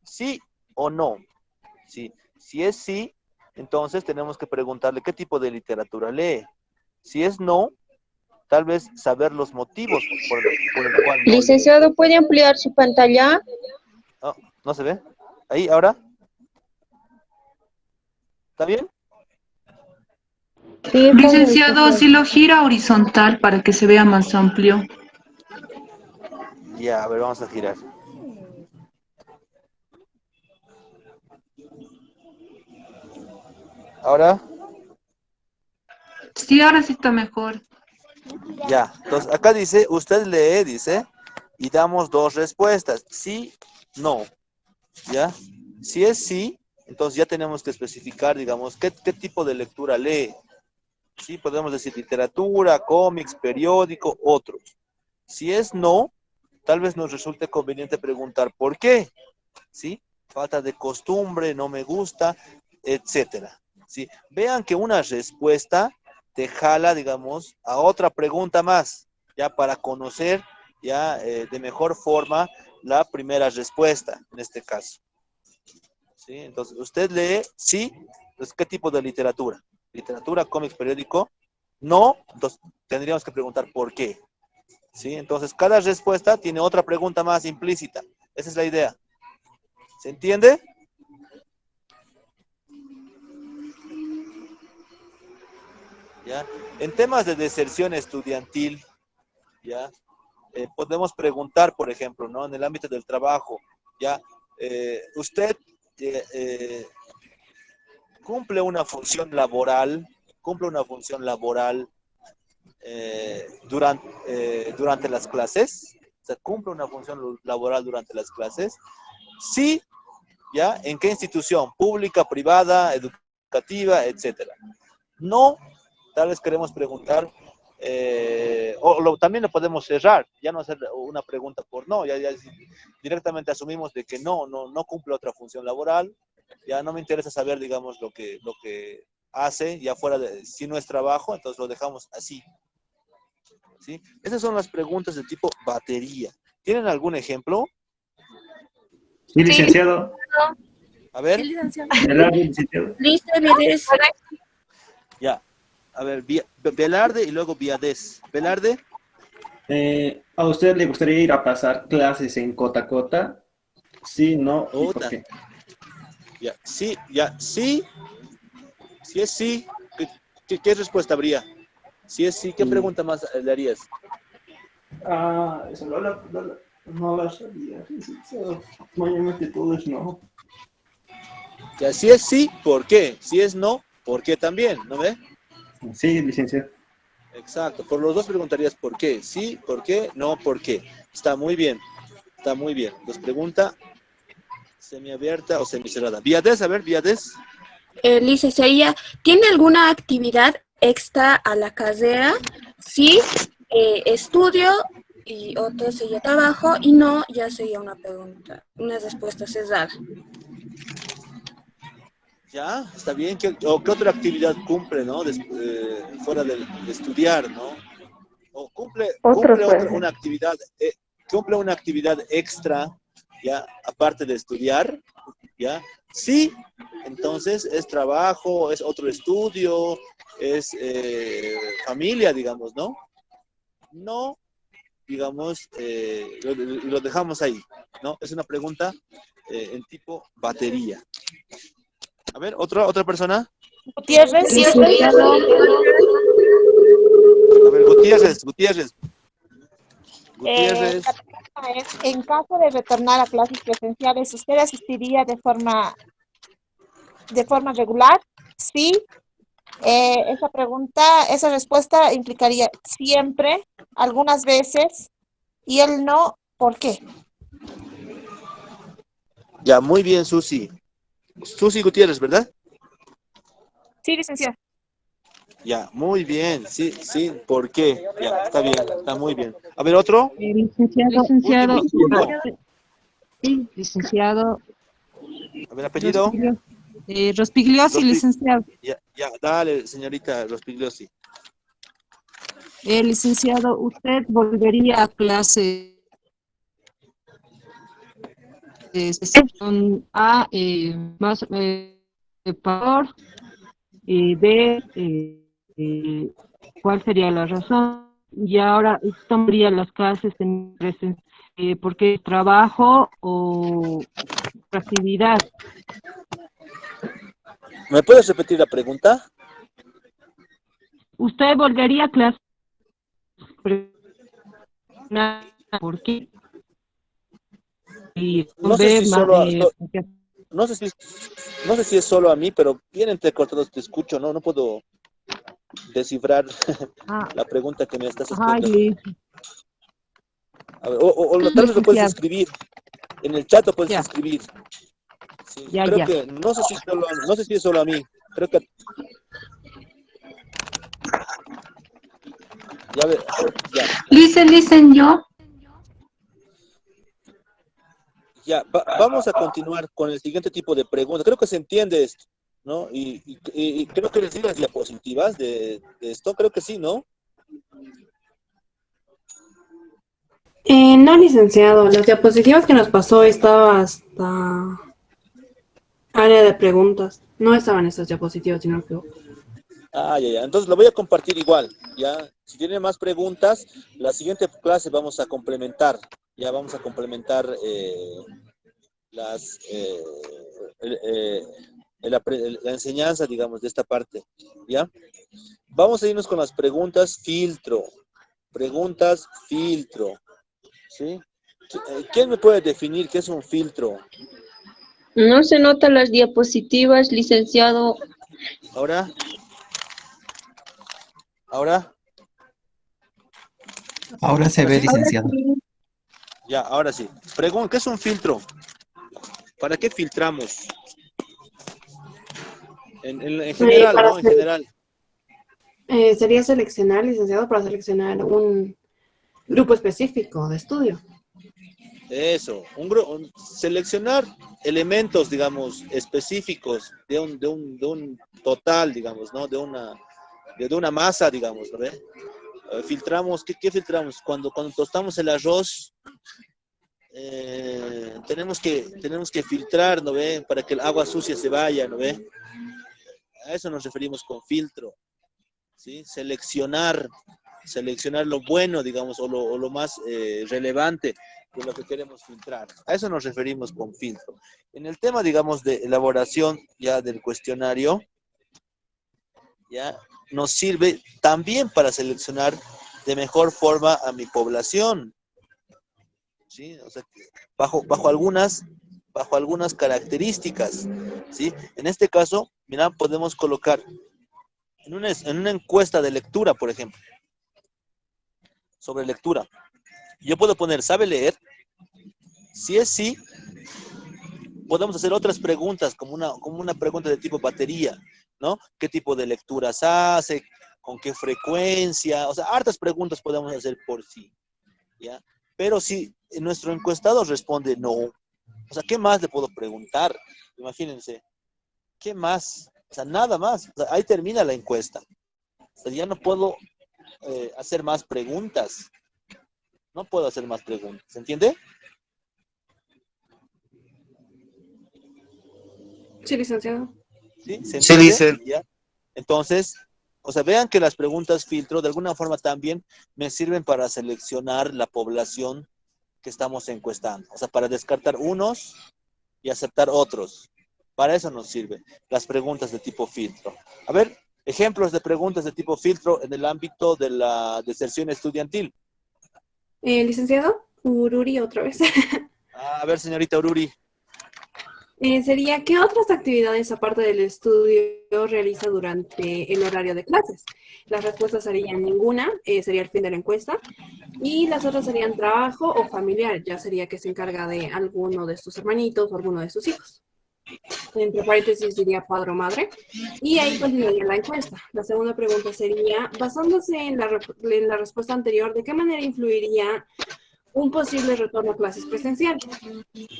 ¿Sí o no? ¿Sí? Si es sí, entonces tenemos que preguntarle qué tipo de literatura lee. Si es no, tal vez saber los motivos por el cual no Licenciado, lee. ¿puede ampliar su pantalla? Oh, ¿no se ve? ¿Ahí, ahora? ¿Está bien? Sí, Licenciado, si lo gira horizontal para que se vea más amplio. Ya, a ver, vamos a girar. ¿Ahora? Sí, ahora sí está mejor. Ya, entonces acá dice, usted lee, dice, y damos dos respuestas, sí, no, ¿ya? Si es sí, entonces ya tenemos que especificar, digamos, qué tipo de lectura lee. Sí, podemos decir literatura, cómics, periódico, otros. Si es no, tal vez nos resulte conveniente preguntar por qué, ¿sí? Falta de costumbre, no me gusta, etcétera, ¿sí? Vean que una respuesta te jala, digamos, a otra pregunta más, ya para conocer ya de mejor forma la primera respuesta, en este caso. ¿Sí? Entonces, usted lee, sí, pues, ¿qué tipo de literatura? Literatura, cómics, periódico. No, entonces tendríamos que preguntar por qué. ¿Sí? Entonces, cada respuesta tiene otra pregunta más implícita. Esa es la idea. ¿Se entiende? ¿Ya? En temas de deserción estudiantil, ¿ya? Podemos preguntar, por ejemplo, ¿no? En el ámbito del trabajo, ¿ya? Usted cumple una función laboral durante las clases, o sea, cumple una función laboral durante las clases. Sí, ¿ya? ¿En qué institución? Pública, privada, educativa, etcétera. No, tal vez queremos preguntar, también lo podemos cerrar, ya no hacer una pregunta por no, ya directamente asumimos de que no cumple otra función laboral, ya no me interesa saber, digamos, lo que hace, ya fuera de, si no es trabajo, entonces lo dejamos así. ¿Sí? Esas son las preguntas de tipo batería. ¿Tienen algún ejemplo? Sí, licenciado. A ver. Licenciado. Ya. A ver, Velarde y luego Viades. Velarde. ¿A usted le gustaría ir a pasar clases en Cota? Sí, no, ¿y por qué? Ya, sí. Si es sí, ¿qué respuesta habría? Si es sí, ¿qué pregunta más le harías? Eso no la sabía. Mayormente todo es no. Ya, si es sí, ¿por qué? Si es no, ¿por qué también? ¿No ve? Sí, licenciado. Exacto, por los dos preguntarías ¿por qué? Sí, ¿por qué? No, ¿por qué? Está muy bien, está muy bien. Entonces pregunta semiabierta o semicerrada. Viades, a ver, Viades. Licenciada, ¿tiene alguna actividad extra a la carrera? Sí, estudio y otro sería trabajo y no, ya sería una pregunta, una respuesta cerrada. Ya, está bien. ¿Qué otra actividad cumple, no? Fuera de estudiar, ¿no? O cumple una actividad, cumple una actividad extra, ya, aparte de estudiar, ya. Sí, entonces es trabajo, es otro estudio, es familia, digamos, ¿no? No, digamos, lo dejamos ahí, ¿no? Es una pregunta en tipo batería. A ver, otra persona. Gutiérrez. A ver, Gutiérrez. La pregunta es, en caso de retornar a clases presenciales, ¿usted asistiría de forma regular? Sí. Esa respuesta implicaría siempre, algunas veces, y el no, ¿por qué? Ya, muy bien, Susi. Susi Gutiérrez, ¿verdad? Sí, licenciado. Ya, muy bien. Sí, ¿por qué? Ya, está bien, está muy bien. A ver, otro. Licenciado. Licenciado. A ver, apellido. Rospigliosi, licenciado. Ya, dale, señorita Rospigliosi. Licenciado, ¿usted volvería a clase sesión A, más por B, ¿cuál sería la razón? Y ahora tomaría las clases en presencia, porque trabajo o actividad. ¿Me puedes repetir la pregunta? ¿Usted volvería a clase? ¿Por qué? Y No sé si no sé si es solo a mí, pero bien entrecortado te escucho, ¿no? No puedo descifrar la pregunta que me estás haciendo. A ver, o tal vez lo puedes escribir. En el chat lo puedes escribir. Sí, creo que, no sé si es solo a mí. Creo que... Ya. Listen, yo. Ya, vamos a continuar con el siguiente tipo de preguntas. Creo que se entiende esto, ¿no? Y creo que les di las diapositivas de esto. Creo que sí, ¿no? No, licenciado. Las diapositivas que nos pasó estaba hasta área de preguntas. No estaban estas diapositivas, sino que... Ya. Entonces lo voy a compartir igual, ¿ya? Si tienen más preguntas, la siguiente clase vamos a complementar. Ya vamos a complementar la enseñanza, digamos, de esta parte, ¿ya? Vamos a irnos con las preguntas filtro. Preguntas filtro, ¿sí? ¿Quién me puede definir qué es un filtro? No se notan las diapositivas, licenciado. ¿Ahora? Ahora se ve, licenciado. Ya, ahora sí. ¿Qué es un filtro? ¿Para qué filtramos? En general, ¿no? En general. Sería seleccionar, licenciado, para seleccionar un grupo específico de estudio. Eso, seleccionar elementos, digamos, específicos de un total, digamos, ¿no? De una masa, digamos, ¿no? Filtramos, ¿qué filtramos? Cuando tostamos el arroz, tenemos que filtrar, ¿no ve? Para que el agua sucia se vaya, ¿no ve? A eso nos referimos con filtro, ¿sí? Seleccionar lo bueno, digamos, o lo más relevante de lo que queremos filtrar. A eso nos referimos con filtro. En el tema, digamos, de elaboración ya del cuestionario, ¿ya? Nos sirve también para seleccionar de mejor forma a mi población, ¿sí? O sea, bajo algunas características, ¿sí? En este caso, mira, podemos colocar en una encuesta de lectura, por ejemplo, sobre lectura. Yo puedo poner, ¿sabe leer? Si es sí, podemos hacer otras preguntas, como una pregunta de tipo batería, ¿no? ¿Qué tipo de lecturas hace? ¿Con qué frecuencia? O sea, hartas preguntas podemos hacer por sí, ¿ya? Pero si nuestro encuestado responde no, o sea, ¿qué más le puedo preguntar? Imagínense, ¿qué más? O sea, nada más. O sea, ahí termina la encuesta. O sea, ya no puedo hacer más preguntas. No puedo hacer más preguntas. ¿Se entiende? Sí, licenciado. ¿Sí? ¿Se Sí, entiende? dice. ¿Ya? Entonces, o sea, vean que las preguntas filtro de alguna forma también me sirven para seleccionar la población que estamos encuestando. O sea, para descartar unos y aceptar otros. Para eso nos sirve las preguntas de tipo filtro. A ver, ejemplos de preguntas de tipo filtro en el ámbito de la deserción estudiantil. Licenciado, Ururi otra vez. A ver, señorita Ururi. Sería, ¿qué otras actividades aparte del estudio realiza durante el horario de clases? Las respuestas serían ninguna, sería el fin de la encuesta, y las otras serían trabajo o familiar, ya sería que se encarga de alguno de sus hermanitos o alguno de sus hijos. Entre paréntesis diría padre o madre, y ahí continuaría la encuesta. La segunda pregunta sería, basándose en la respuesta anterior, ¿de qué manera influiría un posible retorno a clases presenciales?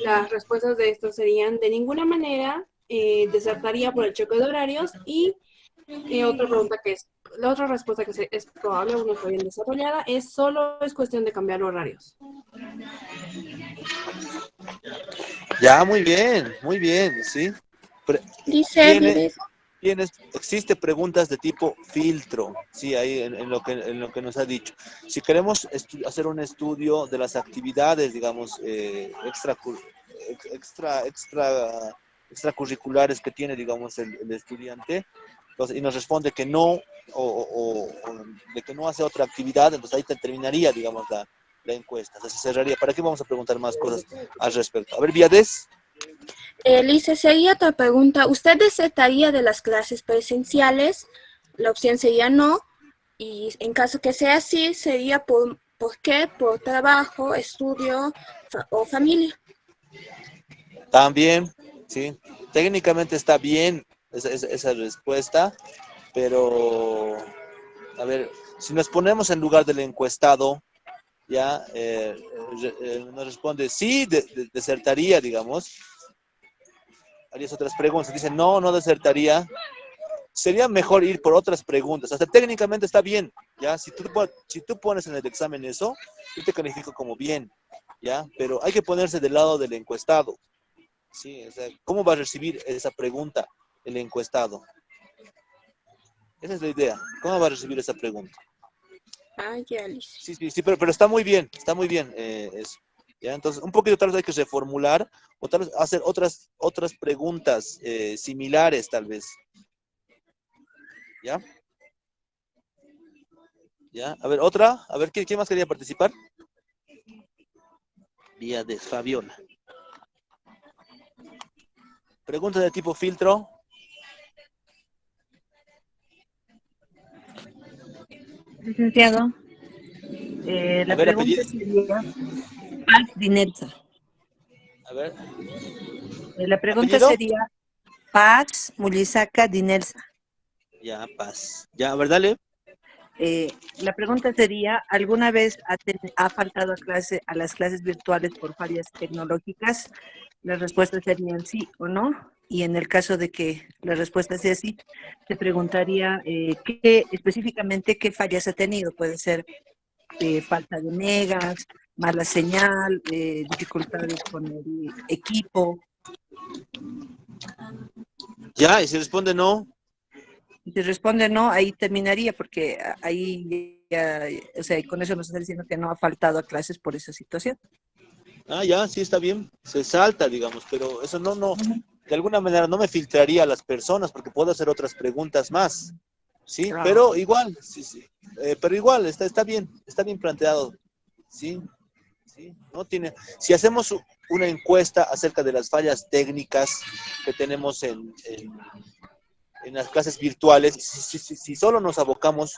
Las respuestas de esto serían, de ninguna manera, desertaría por el choque de horarios, y otra pregunta que es, la otra respuesta que es probable o no está bien desarrollada es, solo es cuestión de cambiar horarios. Ya, muy bien, ¿sí? Existe preguntas de tipo filtro, sí, ahí en lo que nos ha dicho. Si queremos hacer un estudio de las actividades, digamos, extracurriculares que tiene, digamos, el estudiante, entonces, y nos responde que no, o de que no hace otra actividad, entonces ahí terminaría, digamos, la encuesta, se cerraría. ¿Para qué vamos a preguntar más cosas al respecto? A ver, Viades. Lice, sería otra pregunta. ¿Usted desertaría de las clases presenciales? La opción sería no. Y en caso que sea así, sería ¿por qué? Por trabajo, estudio o familia. También, sí. Técnicamente está bien esa respuesta, pero, a ver, si nos ponemos en lugar del encuestado, ya nos responde sí, desertaría, digamos. Harías otras preguntas. Dice no, no desertaría. Sería mejor ir por otras preguntas. Hasta técnicamente está bien, ¿ya? Si tú pones en el examen eso, yo te califico como bien, ¿ya? Pero hay que ponerse del lado del encuestado, ¿sí? O sea, ¿cómo va a recibir esa pregunta el encuestado? Esa es la idea. ¿Cómo va a recibir esa pregunta? Sí, pero está muy bien eso. ¿Ya? Entonces, un poquito tal vez hay que reformular o tal vez hacer otras preguntas similares, tal vez. ¿Ya? ¿Ya? A ver, otra. A ver, ¿quién más quería participar? Viades, Fabiola. Pregunta de tipo filtro. Licenciado, la ver, pregunta sería Paz Dinelsa. A ver. La pregunta ¿Apellido? sería Paz Mulisaca Dinelsa. Ya, Paz. Ya, a ver, dale. La pregunta sería, ¿alguna vez ha faltado a las clases virtuales por fallas tecnológicas? Las respuestas serían sí o no. Y en el caso de que la respuesta sea sí, te preguntaría específicamente qué fallas ha tenido. Puede ser falta de megas, mala señal, dificultades con el equipo. Ya, y si responde no. Si responde no, ahí terminaría, porque ahí ya, o sea, con eso nos está diciendo que no ha faltado a clases por esa situación. Ah, ya, sí está bien. Se salta, digamos, pero eso no, de alguna manera no me filtraría a las personas porque puedo hacer otras preguntas más. ¿sí? Pero igual, sí. Pero igual, está bien planteado, ¿sí? ¿Sí? No tiene, si hacemos una encuesta acerca de las fallas técnicas que tenemos en las clases virtuales, si solo nos abocamos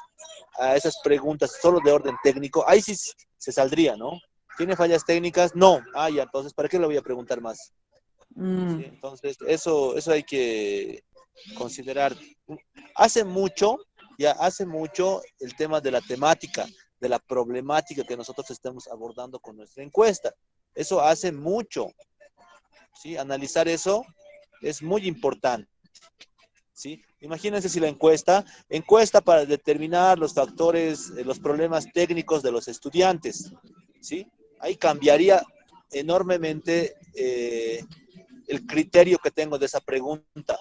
a esas preguntas, solo de orden técnico, ahí sí se saldría, ¿no? ¿Tiene fallas técnicas? No. Ah, ya, entonces, ¿para qué le voy a preguntar más? ¿Sí? Entonces, eso hay que considerar. Hace mucho el tema de la temática, de la problemática que nosotros estamos abordando con nuestra encuesta. Eso hace mucho, ¿sí? Analizar eso es muy importante, ¿sí? Imagínense si la encuesta para determinar los factores, los problemas técnicos de los estudiantes, ¿sí? Ahí cambiaría enormemente el criterio que tengo de esa pregunta,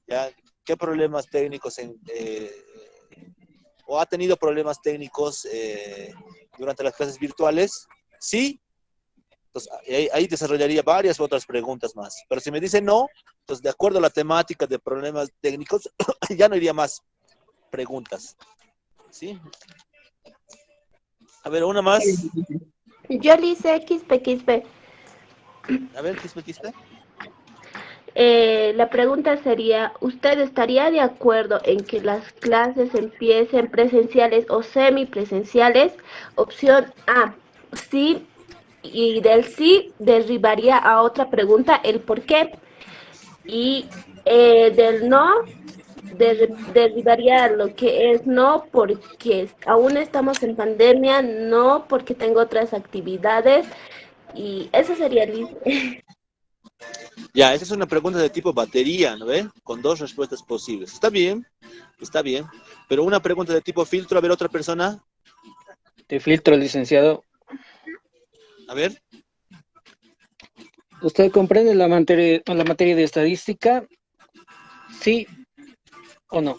¿ya? ¿Qué problemas técnicos o ha tenido problemas técnicos durante las clases virtuales? Sí. Entonces, ahí desarrollaría varias otras preguntas más. Pero si me dice no, entonces de acuerdo a la temática de problemas técnicos, ya no iría más preguntas. ¿Sí? A ver, una más. Yo le hice XP. A ver, Quispe. La pregunta sería, ¿usted estaría de acuerdo en que las clases empiecen presenciales o semipresenciales? Opción A, sí, y del sí derribaría a otra pregunta el por qué. Y del no derribaría lo que es no porque aún estamos en pandemia, no porque tengo otras actividades. Y eso sería listo. Ya, esa es una pregunta de tipo batería, ¿no ve? Con dos respuestas posibles. Está bien. Pero una pregunta de tipo filtro, a ver, otra persona. De filtro, licenciado. A ver. ¿Usted comprende la materia de estadística? ¿Sí o no?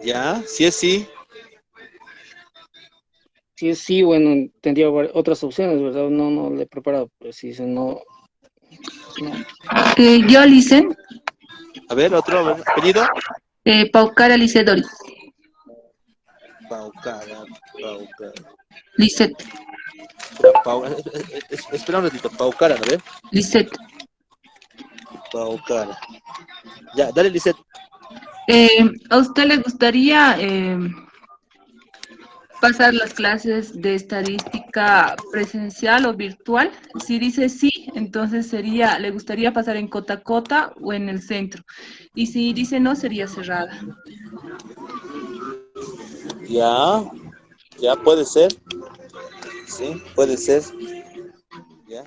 Ya, si es sí. Si es sí, bueno, tendría otras opciones, ¿verdad? No le he preparado, pero si dice no. Yo, Licen. A ver, apellido. Paucara Licedoris. Paucara. Lisset. Espera un ratito, Paucara, ¿no ve? Lisset. Paucara. Ya, dale, Lisset. ¿A usted le gustaría pasar las clases de estadística presencial o virtual? Si dice sí, entonces le gustaría pasar en Cota o en el centro. Y si dice no, sería cerrada. Ya puede ser. Sí, puede ser. Ya.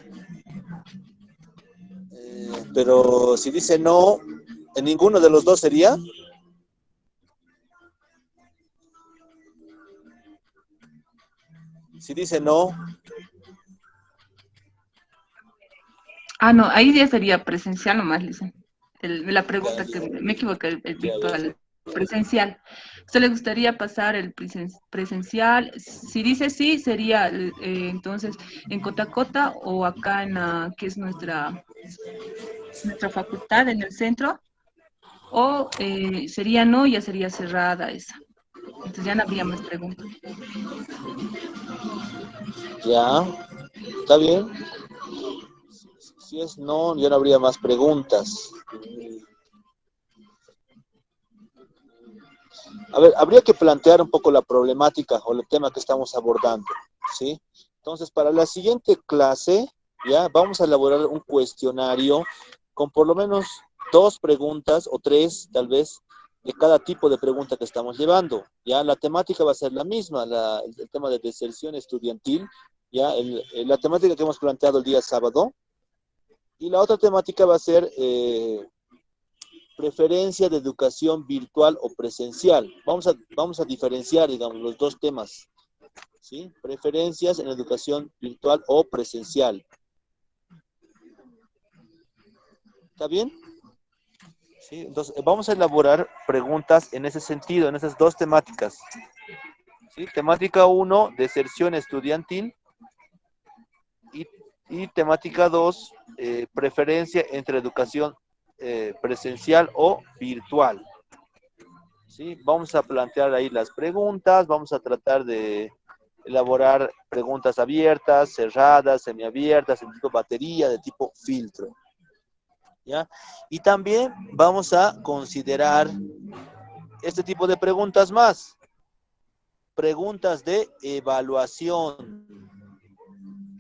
Pero si dice no, ¿en ninguno de los dos sería? Si dice no. No, ahí ya sería presencial nomás, Licen. La pregunta que me equivoqué, el virtual. Presencial. ¿Usted le gustaría pasar el presencial? Si dice sí, sería entonces en Cota o acá que es nuestra facultad, en el centro, o sería no, ya sería cerrada esa. Entonces ya no habría más preguntas. Ya, está bien. Si es no, ya no habría más preguntas. A ver, habría que plantear un poco la problemática o el tema que estamos abordando, ¿sí? Entonces, para la siguiente clase, ya vamos a elaborar un cuestionario con por lo menos 2 preguntas o 3, tal vez, de cada tipo de pregunta que estamos llevando. Ya la temática va a ser la misma, el tema de deserción estudiantil, ya la temática que hemos planteado el día sábado. Y la otra temática va a ser preferencia de educación virtual o presencial. Vamos a diferenciar, digamos, los dos temas, ¿sí? Preferencias en educación virtual o presencial. ¿Está bien? ¿Sí? Entonces, vamos a elaborar preguntas en ese sentido, en esas dos temáticas. ¿Sí? Temática 1, deserción estudiantil. Y temática 2, preferencia entre educación presencial o virtual. ¿sí? Vamos a plantear ahí las preguntas, vamos a tratar de elaborar preguntas abiertas, cerradas, semiabiertas, de tipo batería, de tipo filtro, ¿ya? Y también vamos a considerar este tipo de preguntas más, preguntas de evaluación,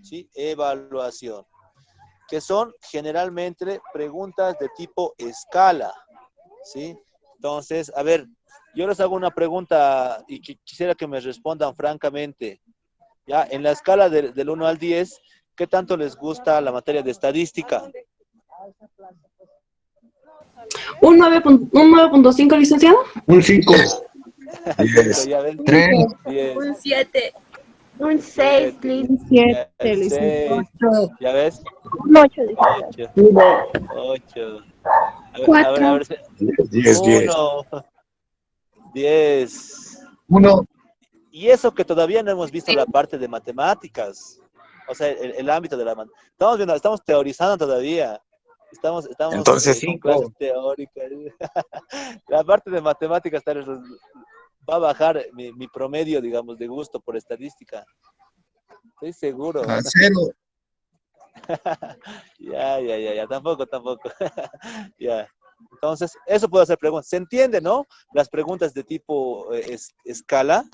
¿sí? Evaluación, que son generalmente preguntas de tipo escala, ¿sí? Entonces, a ver, yo les hago una pregunta y quisiera que me respondan francamente, ¿ya? En la escala del 1 al 10, ¿qué tanto les gusta la materia de estadística? ¿Un 9.5, licenciado? Un 5. 10, ya ven. 3. 10, Un 7. Un 6, 7, 6, ¿ya ves? Un 8, 8. A ver, 4. 10. 1, 10. 1. Y eso que todavía no hemos visto la parte de matemáticas. O sea, el ámbito de la matemática. Estamos teorizando todavía. Estamos Entonces con 5. clases teóricas. La parte de matemáticas va a bajar mi promedio, digamos, de gusto por estadística. Estoy seguro. A 0. Ya, tampoco. Ya. Entonces, eso puedo hacer preguntas. ¿Se entiende, no? Las preguntas de tipo escala,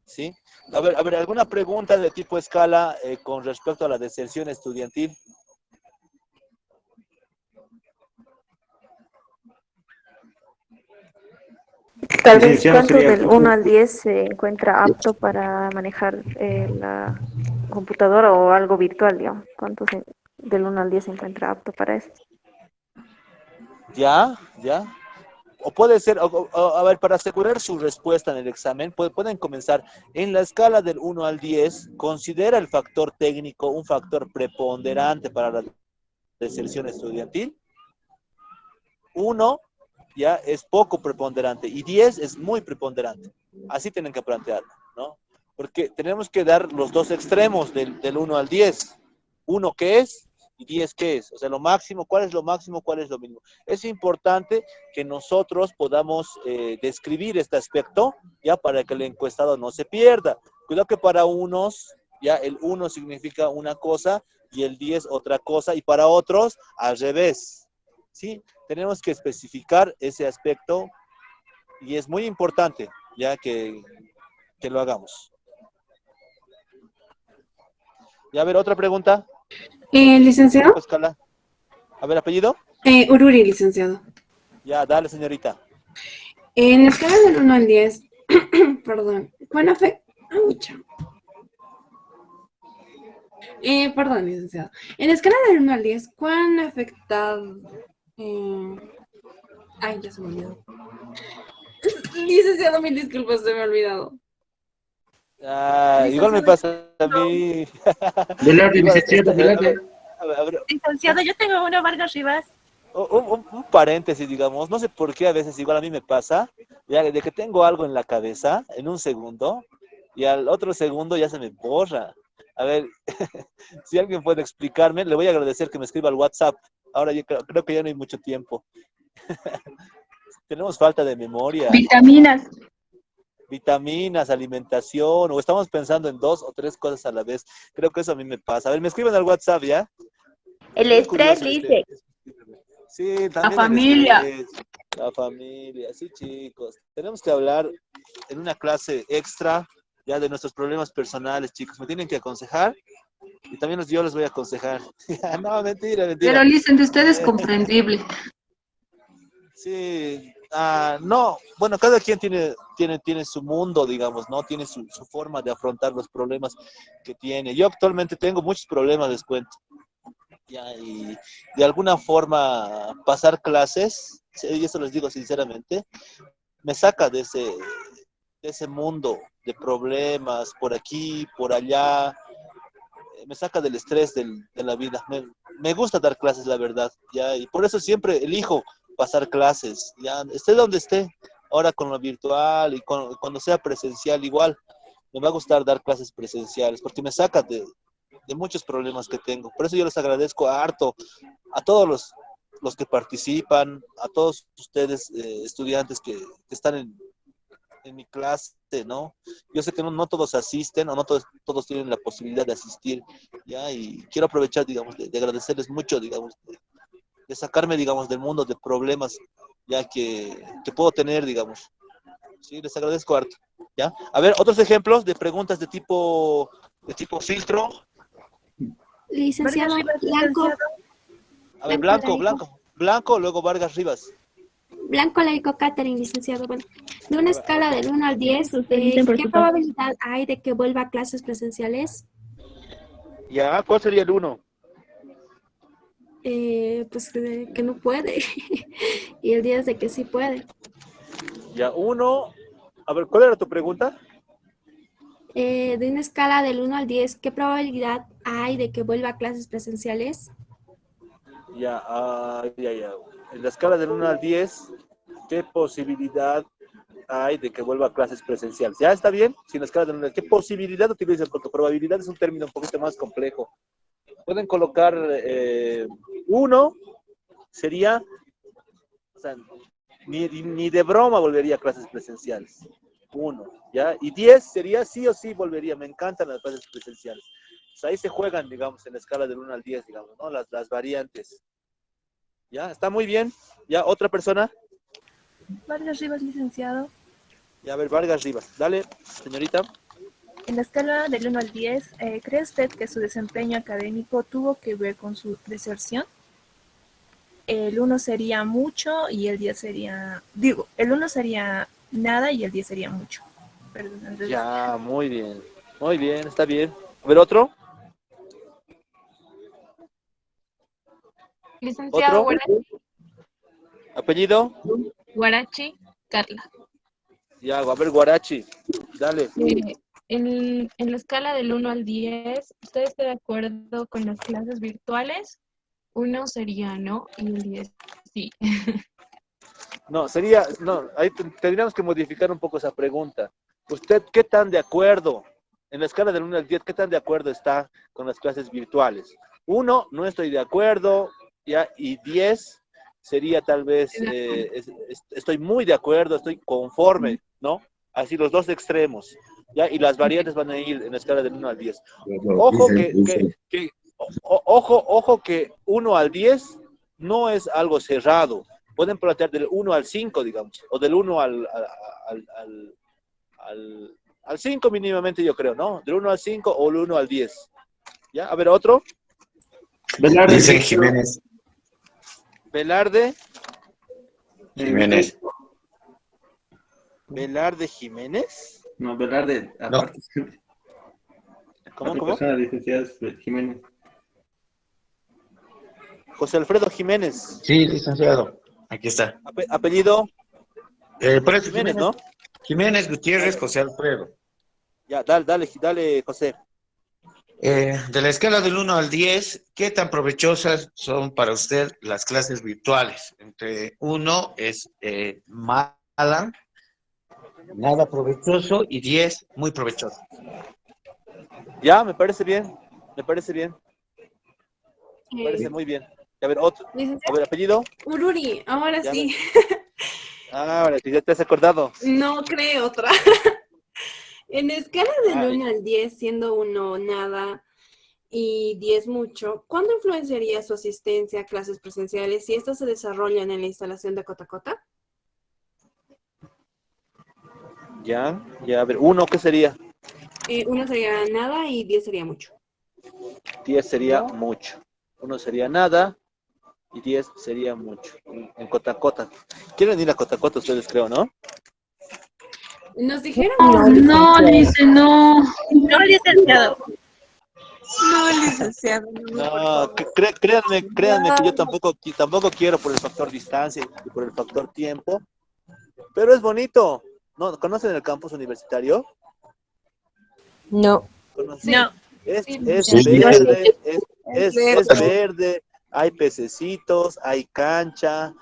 ¿sí? A ver, ¿alguna pregunta de tipo escala con respecto a la deserción estudiantil? Tal vez, Licenciado, ¿cuánto sería del 1 al 10 se encuentra apto para manejar la computadora o algo virtual, digamos? ¿Cuánto del 1 al 10 se encuentra apto para eso? Ya. O puede ser, a ver, para asegurar su respuesta en el examen, pueden comenzar en la escala del 1 al 10, considera el factor técnico un factor preponderante para la deserción estudiantil. 1 ya es poco preponderante y 10 es muy preponderante. Así tienen que plantearlo, ¿no? Porque tenemos que dar los dos extremos del 1 al 10. 1 ¿qué es? Y 10 ¿qué es? O sea, lo máximo, ¿cuál es lo máximo? ¿Cuál es lo mínimo? Es importante que nosotros podamos describir este aspecto, ya para que el encuestado no se pierda. Cuidado que para unos, ya el 1 significa una cosa y el 10 otra cosa, y para otros al revés, ¿sí? Tenemos que especificar ese aspecto y es muy importante, ya que lo hagamos. Y a ver, otra pregunta. Licenciado. Escala. A ver, apellido. Ururi, licenciado. Ya, dale, señorita. En la escala del 1 al 10, perdón, ¿cuán afecta? Perdón, licenciado. En la escala del 1 al 10, ¿cuán afectado? Ay, ya se me olvidó. Licenciado, mil disculpas, se me ha olvidado. Igual me pasa a mí. Velarde, licenciado, Velarde. Licenciado, yo tengo uno, Vargas Rivas. Un paréntesis, digamos, no sé por qué a veces igual a mí me pasa, ya de que tengo algo en la cabeza en un segundo y al otro segundo ya se me borra. A ver, si alguien puede explicarme, le voy a agradecer que me escriba al WhatsApp. Ahora yo creo que ya no hay mucho tiempo. Tenemos falta de memoria. Vitaminas, alimentación, o estamos pensando en 2 o 3 cosas a la vez. Creo que eso a mí me pasa. A ver, me escriben al WhatsApp, ¿ya? El estrés, dice. Sí, también La familia. La familia, sí, chicos. Tenemos que hablar en una clase extra ya de nuestros problemas personales, chicos. Me tienen que aconsejar y también yo les voy a aconsejar. No, mentira. Pero dicen de ustedes comprendible. Sí, no, bueno, cada quien tiene su mundo, digamos, ¿no? Tiene su forma de afrontar los problemas que tiene. Yo actualmente tengo muchos problemas, les cuento. Ya, y de alguna forma pasar clases, y eso les digo sinceramente, me saca de ese mundo de problemas por aquí, por allá, me saca del estrés de la vida. Me gusta dar clases, la verdad, ya, y por eso siempre elijo pasar clases, ya, esté donde esté, ahora con lo virtual y cuando sea presencial igual, me va a gustar dar clases presenciales, porque me saca de muchos problemas que tengo. Por eso yo les agradezco harto a todos los que participan, a todos ustedes estudiantes que están en mi clase, ¿no? Yo sé que no todos asisten o no todos tienen la posibilidad de asistir, ¿ya? Y quiero aprovechar, digamos, de agradecerles mucho, digamos, de sacarme, digamos, del mundo de problemas, ya que puedo tener, digamos. Sí, les agradezco harto, ¿ya? A ver, otros ejemplos de preguntas de tipo filtro. Licenciado Blanco. A ver, Blanco, luego Vargas Rivas. Blanco Laico Catherine, licenciado. Bueno, de una escala del 1 al 10, ¿qué probabilidad hay de que vuelva a clases presenciales? Ya, ¿cuál sería el 1? Pues que no puede. Y el 10 de que sí puede. Ya, 1. A ver, ¿cuál era tu pregunta? De una escala del 1 al 10, ¿qué probabilidad hay de que vuelva a clases presenciales? Ya. En la escala del 1 al 10, ¿qué posibilidad hay de que vuelva a clases presenciales? ¿Ya está bien? Si en la escala del 1 al 10, ¿qué posibilidad utilizan? Porque probabilidad es un término un poquito más complejo. Pueden colocar 1, sería, o sea, ni de broma volvería a clases presenciales. 1, ¿ya? Y 10 sería sí o sí volvería. Me encantan las clases presenciales. Pues ahí se juegan, digamos, en la escala del 1 al 10, digamos, ¿no? Las variantes. ¿Ya? ¿Está muy bien? ¿Ya? ¿Otra persona? Vargas Rivas, licenciado. Ya, a ver, Vargas Rivas. Dale, señorita. En la escala del 1 al 10, ¿cree usted que su desempeño académico tuvo que ver con su deserción? El 1 sería mucho y el 10 sería... Digo, el 1 sería nada y el 10 sería mucho. Perdón, entonces... Ya, muy bien. Muy bien, está bien. A ver, ¿otro? Licenciado ¿Otro? Guarachi. ¿Apellido? Guarachi, Carla. Ya, a ver, Guarachi. Dale. En la escala del 1 al 10, ¿usted está de acuerdo con las clases virtuales? 1 sería no y el 10 sí. No, ahí tendríamos que modificar un poco esa pregunta. ¿Usted qué tan de acuerdo, en la escala del 1 al 10, qué tan de acuerdo está con las clases virtuales? 1, no estoy de acuerdo, ya, y 10 sería tal vez, estoy muy de acuerdo, estoy conforme, ¿no? Así los dos extremos, ¿ya? Y las variantes van a ir en la escala del 1 al 10. Ojo ojo que 1 al 10 no es algo cerrado. Pueden plantear del 1 al 5, digamos, o del 1 al 5 mínimamente, yo creo, ¿no? Del 1 al 5 o del 1 al 10. ¿Ya? A ver, otro. Velarde Jiménez. Velarde Jiménez. Velarde Jiménez. No, Velarde, aparte. ¿Cómo? Persona, licenciada Jiménez. José Alfredo Jiménez. Sí, licenciado. Aquí está. Apellido. Por eso, Jiménez, ¿no? Jiménez Gutiérrez José Alfredo. Ya, dale, José. De la escala del 1 al 10, ¿qué tan provechosas son para usted las clases virtuales? Entre 1 es mala, nada provechoso, y 10, muy provechoso. Ya, me parece bien. Me parece muy bien. A ver, otro. A ver, apellido. Ururi, ahora Ya sí. Ahora sí, ya te has acordado. No creo otra. En escala del 1 al 10, siendo 1 nada y 10 mucho, ¿cuándo influenciaría su asistencia a clases presenciales si estas se desarrollan en la instalación de Cotacota? Ya, a ver, 1, ¿qué sería? 1 sería nada y 10 sería mucho. 10 sería mucho. 1 sería nada y 10 sería mucho. En Cotacota. ¿Quieren ir a Cotacota ustedes, creo, no? Nos dijeron... No, dice no. No, licenciado. No, licenciado. No, créanme que yo tampoco quiero por el factor distancia y por el factor tiempo, pero es bonito. ¿No? ¿Conocen el campus universitario? No. No. Es verde. verde, hay pececitos, hay cancha,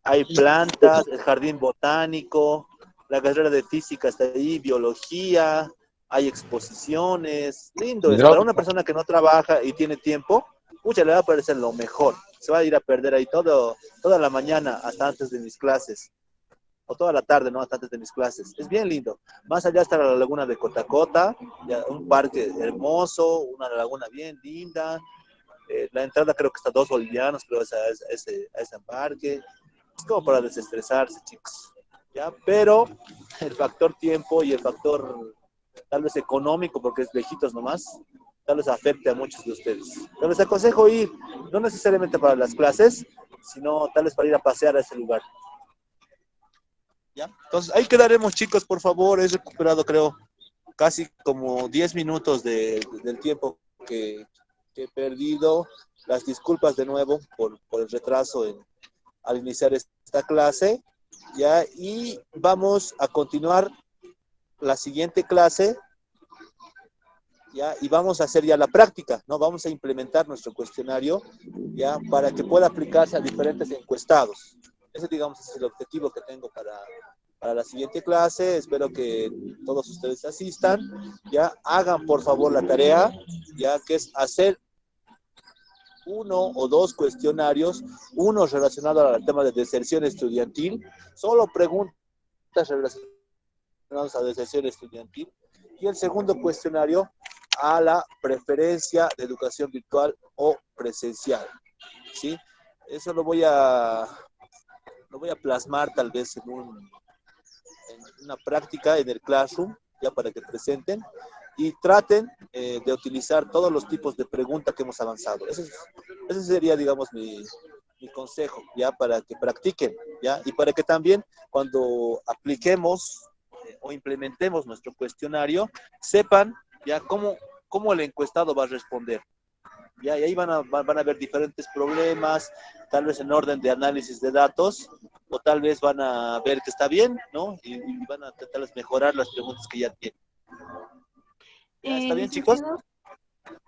hay plantas, el jardín botánico, la carrera de física está ahí, biología, hay exposiciones, lindo. Es para una persona que no trabaja y tiene tiempo, le va a parecer lo mejor. Se va a ir a perder ahí toda la mañana hasta antes de mis clases. o toda la tarde, ¿no? Hasta antes de mis clases. Es bien lindo. Más allá está la laguna de Cotacota, ya, un parque hermoso, una laguna bien linda. La entrada creo que está 2 bolivianos, creo, a ese parque. Es como para desestresarse, chicos. ¿Ya? Pero el factor tiempo y el factor tal vez económico, porque es lejitos nomás, tal vez afecte a muchos de ustedes. Pero les aconsejo ir, no necesariamente para las clases, sino tal vez para ir a pasear a ese lugar. ¿Ya? Entonces, ahí quedaremos, chicos, por favor. He recuperado, creo, casi como 10 minutos del tiempo que he perdido. Las disculpas de nuevo por el retraso al iniciar esta clase. ¿Ya? Y vamos a continuar la siguiente clase. ¿Ya? Y vamos a hacer ya la práctica, ¿no? Vamos a implementar nuestro cuestionario, ¿ya? Para que pueda aplicarse a diferentes encuestados. Ese, digamos, es el objetivo que tengo para la siguiente clase. Espero que todos ustedes asistan, ¿ya? Hagan, por favor, la tarea, ¿ya? Que es hacer 1 o 2 cuestionarios, uno relacionado al tema de deserción estudiantil, solo preguntas relacionadas a deserción estudiantil, y el segundo cuestionario a la preferencia de educación virtual o presencial, ¿sí? Eso lo voy a plasmar tal vez en una práctica en el Classroom, ya para que presenten y traten de utilizar todos los tipos de preguntas que hemos avanzado. Ese sería, digamos, mi consejo, ya, para que practiquen, ya, y para que también cuando apliquemos o implementemos nuestro cuestionario, sepan ya cómo el encuestado va a responder. Ya, y ahí van a ver diferentes problemas, tal vez en orden de análisis de datos, o tal vez van a ver que está bien, ¿no? Y van a tratar de mejorar las preguntas que ya tienen. ¿Ya está bien, chicos?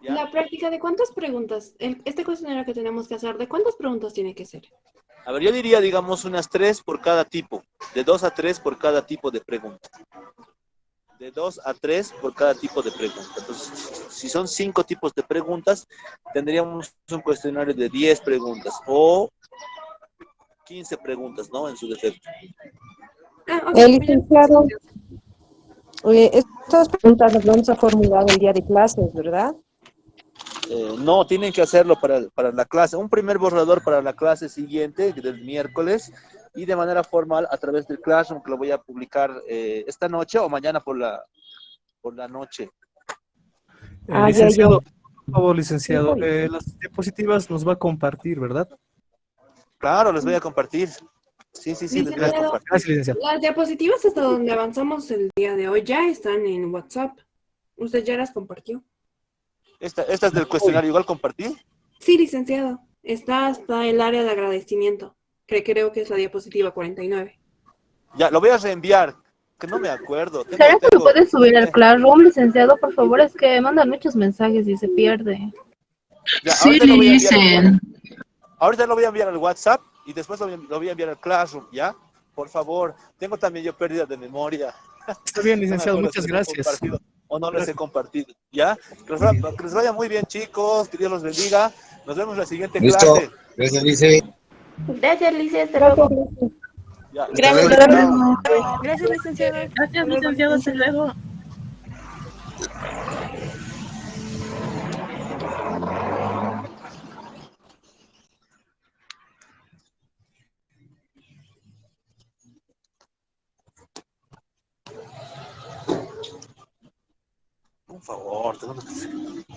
¿Ya? La práctica, ¿de cuántas preguntas? Este cuestionario que tenemos que hacer, ¿de cuántas preguntas tiene que ser? A ver, yo diría, digamos, unas 3 por cada tipo, de 2 a 3 por cada tipo de pregunta. De 2 a 3 por cada tipo de pregunta. Entonces, si son 5 tipos de preguntas, tendríamos un cuestionario de 10 preguntas o 15 preguntas, ¿no? En su defecto. Licenciado, estas preguntas las vamos a formular el día de clases, ¿verdad? No, tienen que hacerlo para la clase. Un primer borrador para la clase siguiente, del miércoles, y de manera formal a través del Classroom, que lo voy a publicar esta noche o mañana por la noche. Licenciado, por favor, licenciado, las diapositivas nos va a compartir, ¿verdad? Claro, les voy a compartir. Sí, les voy a compartir. Gracias, licenciado. Las diapositivas hasta donde avanzamos el día de hoy ya están en WhatsApp. ¿Usted ya las compartió? ¿Estas del cuestionario igual compartí? Sí, licenciado. Está hasta el área de agradecimiento. Creo que es la diapositiva 49. Ya, lo voy a reenviar, que no me acuerdo. ¿Será que lo puedes subir al Classroom, licenciado? Por favor, es que mandan muchos mensajes y se pierde. Ya, Sí, dicen. Ahorita lo voy a enviar al WhatsApp y después lo voy a enviar al Classroom, ¿ya? Por favor, tengo también yo pérdida de memoria. Está bien, licenciado, muchas gracias. O no les he compartido, ¿ya? Que les vaya muy bien, chicos, que Dios los bendiga. Nos vemos en la siguiente clase. Gracias, Lice. Gracias, Lice. Hasta luego. Ya, Gracias, Gracias, licenciado. Gracias, licenciado. Hasta luego. Por favor, tengo que...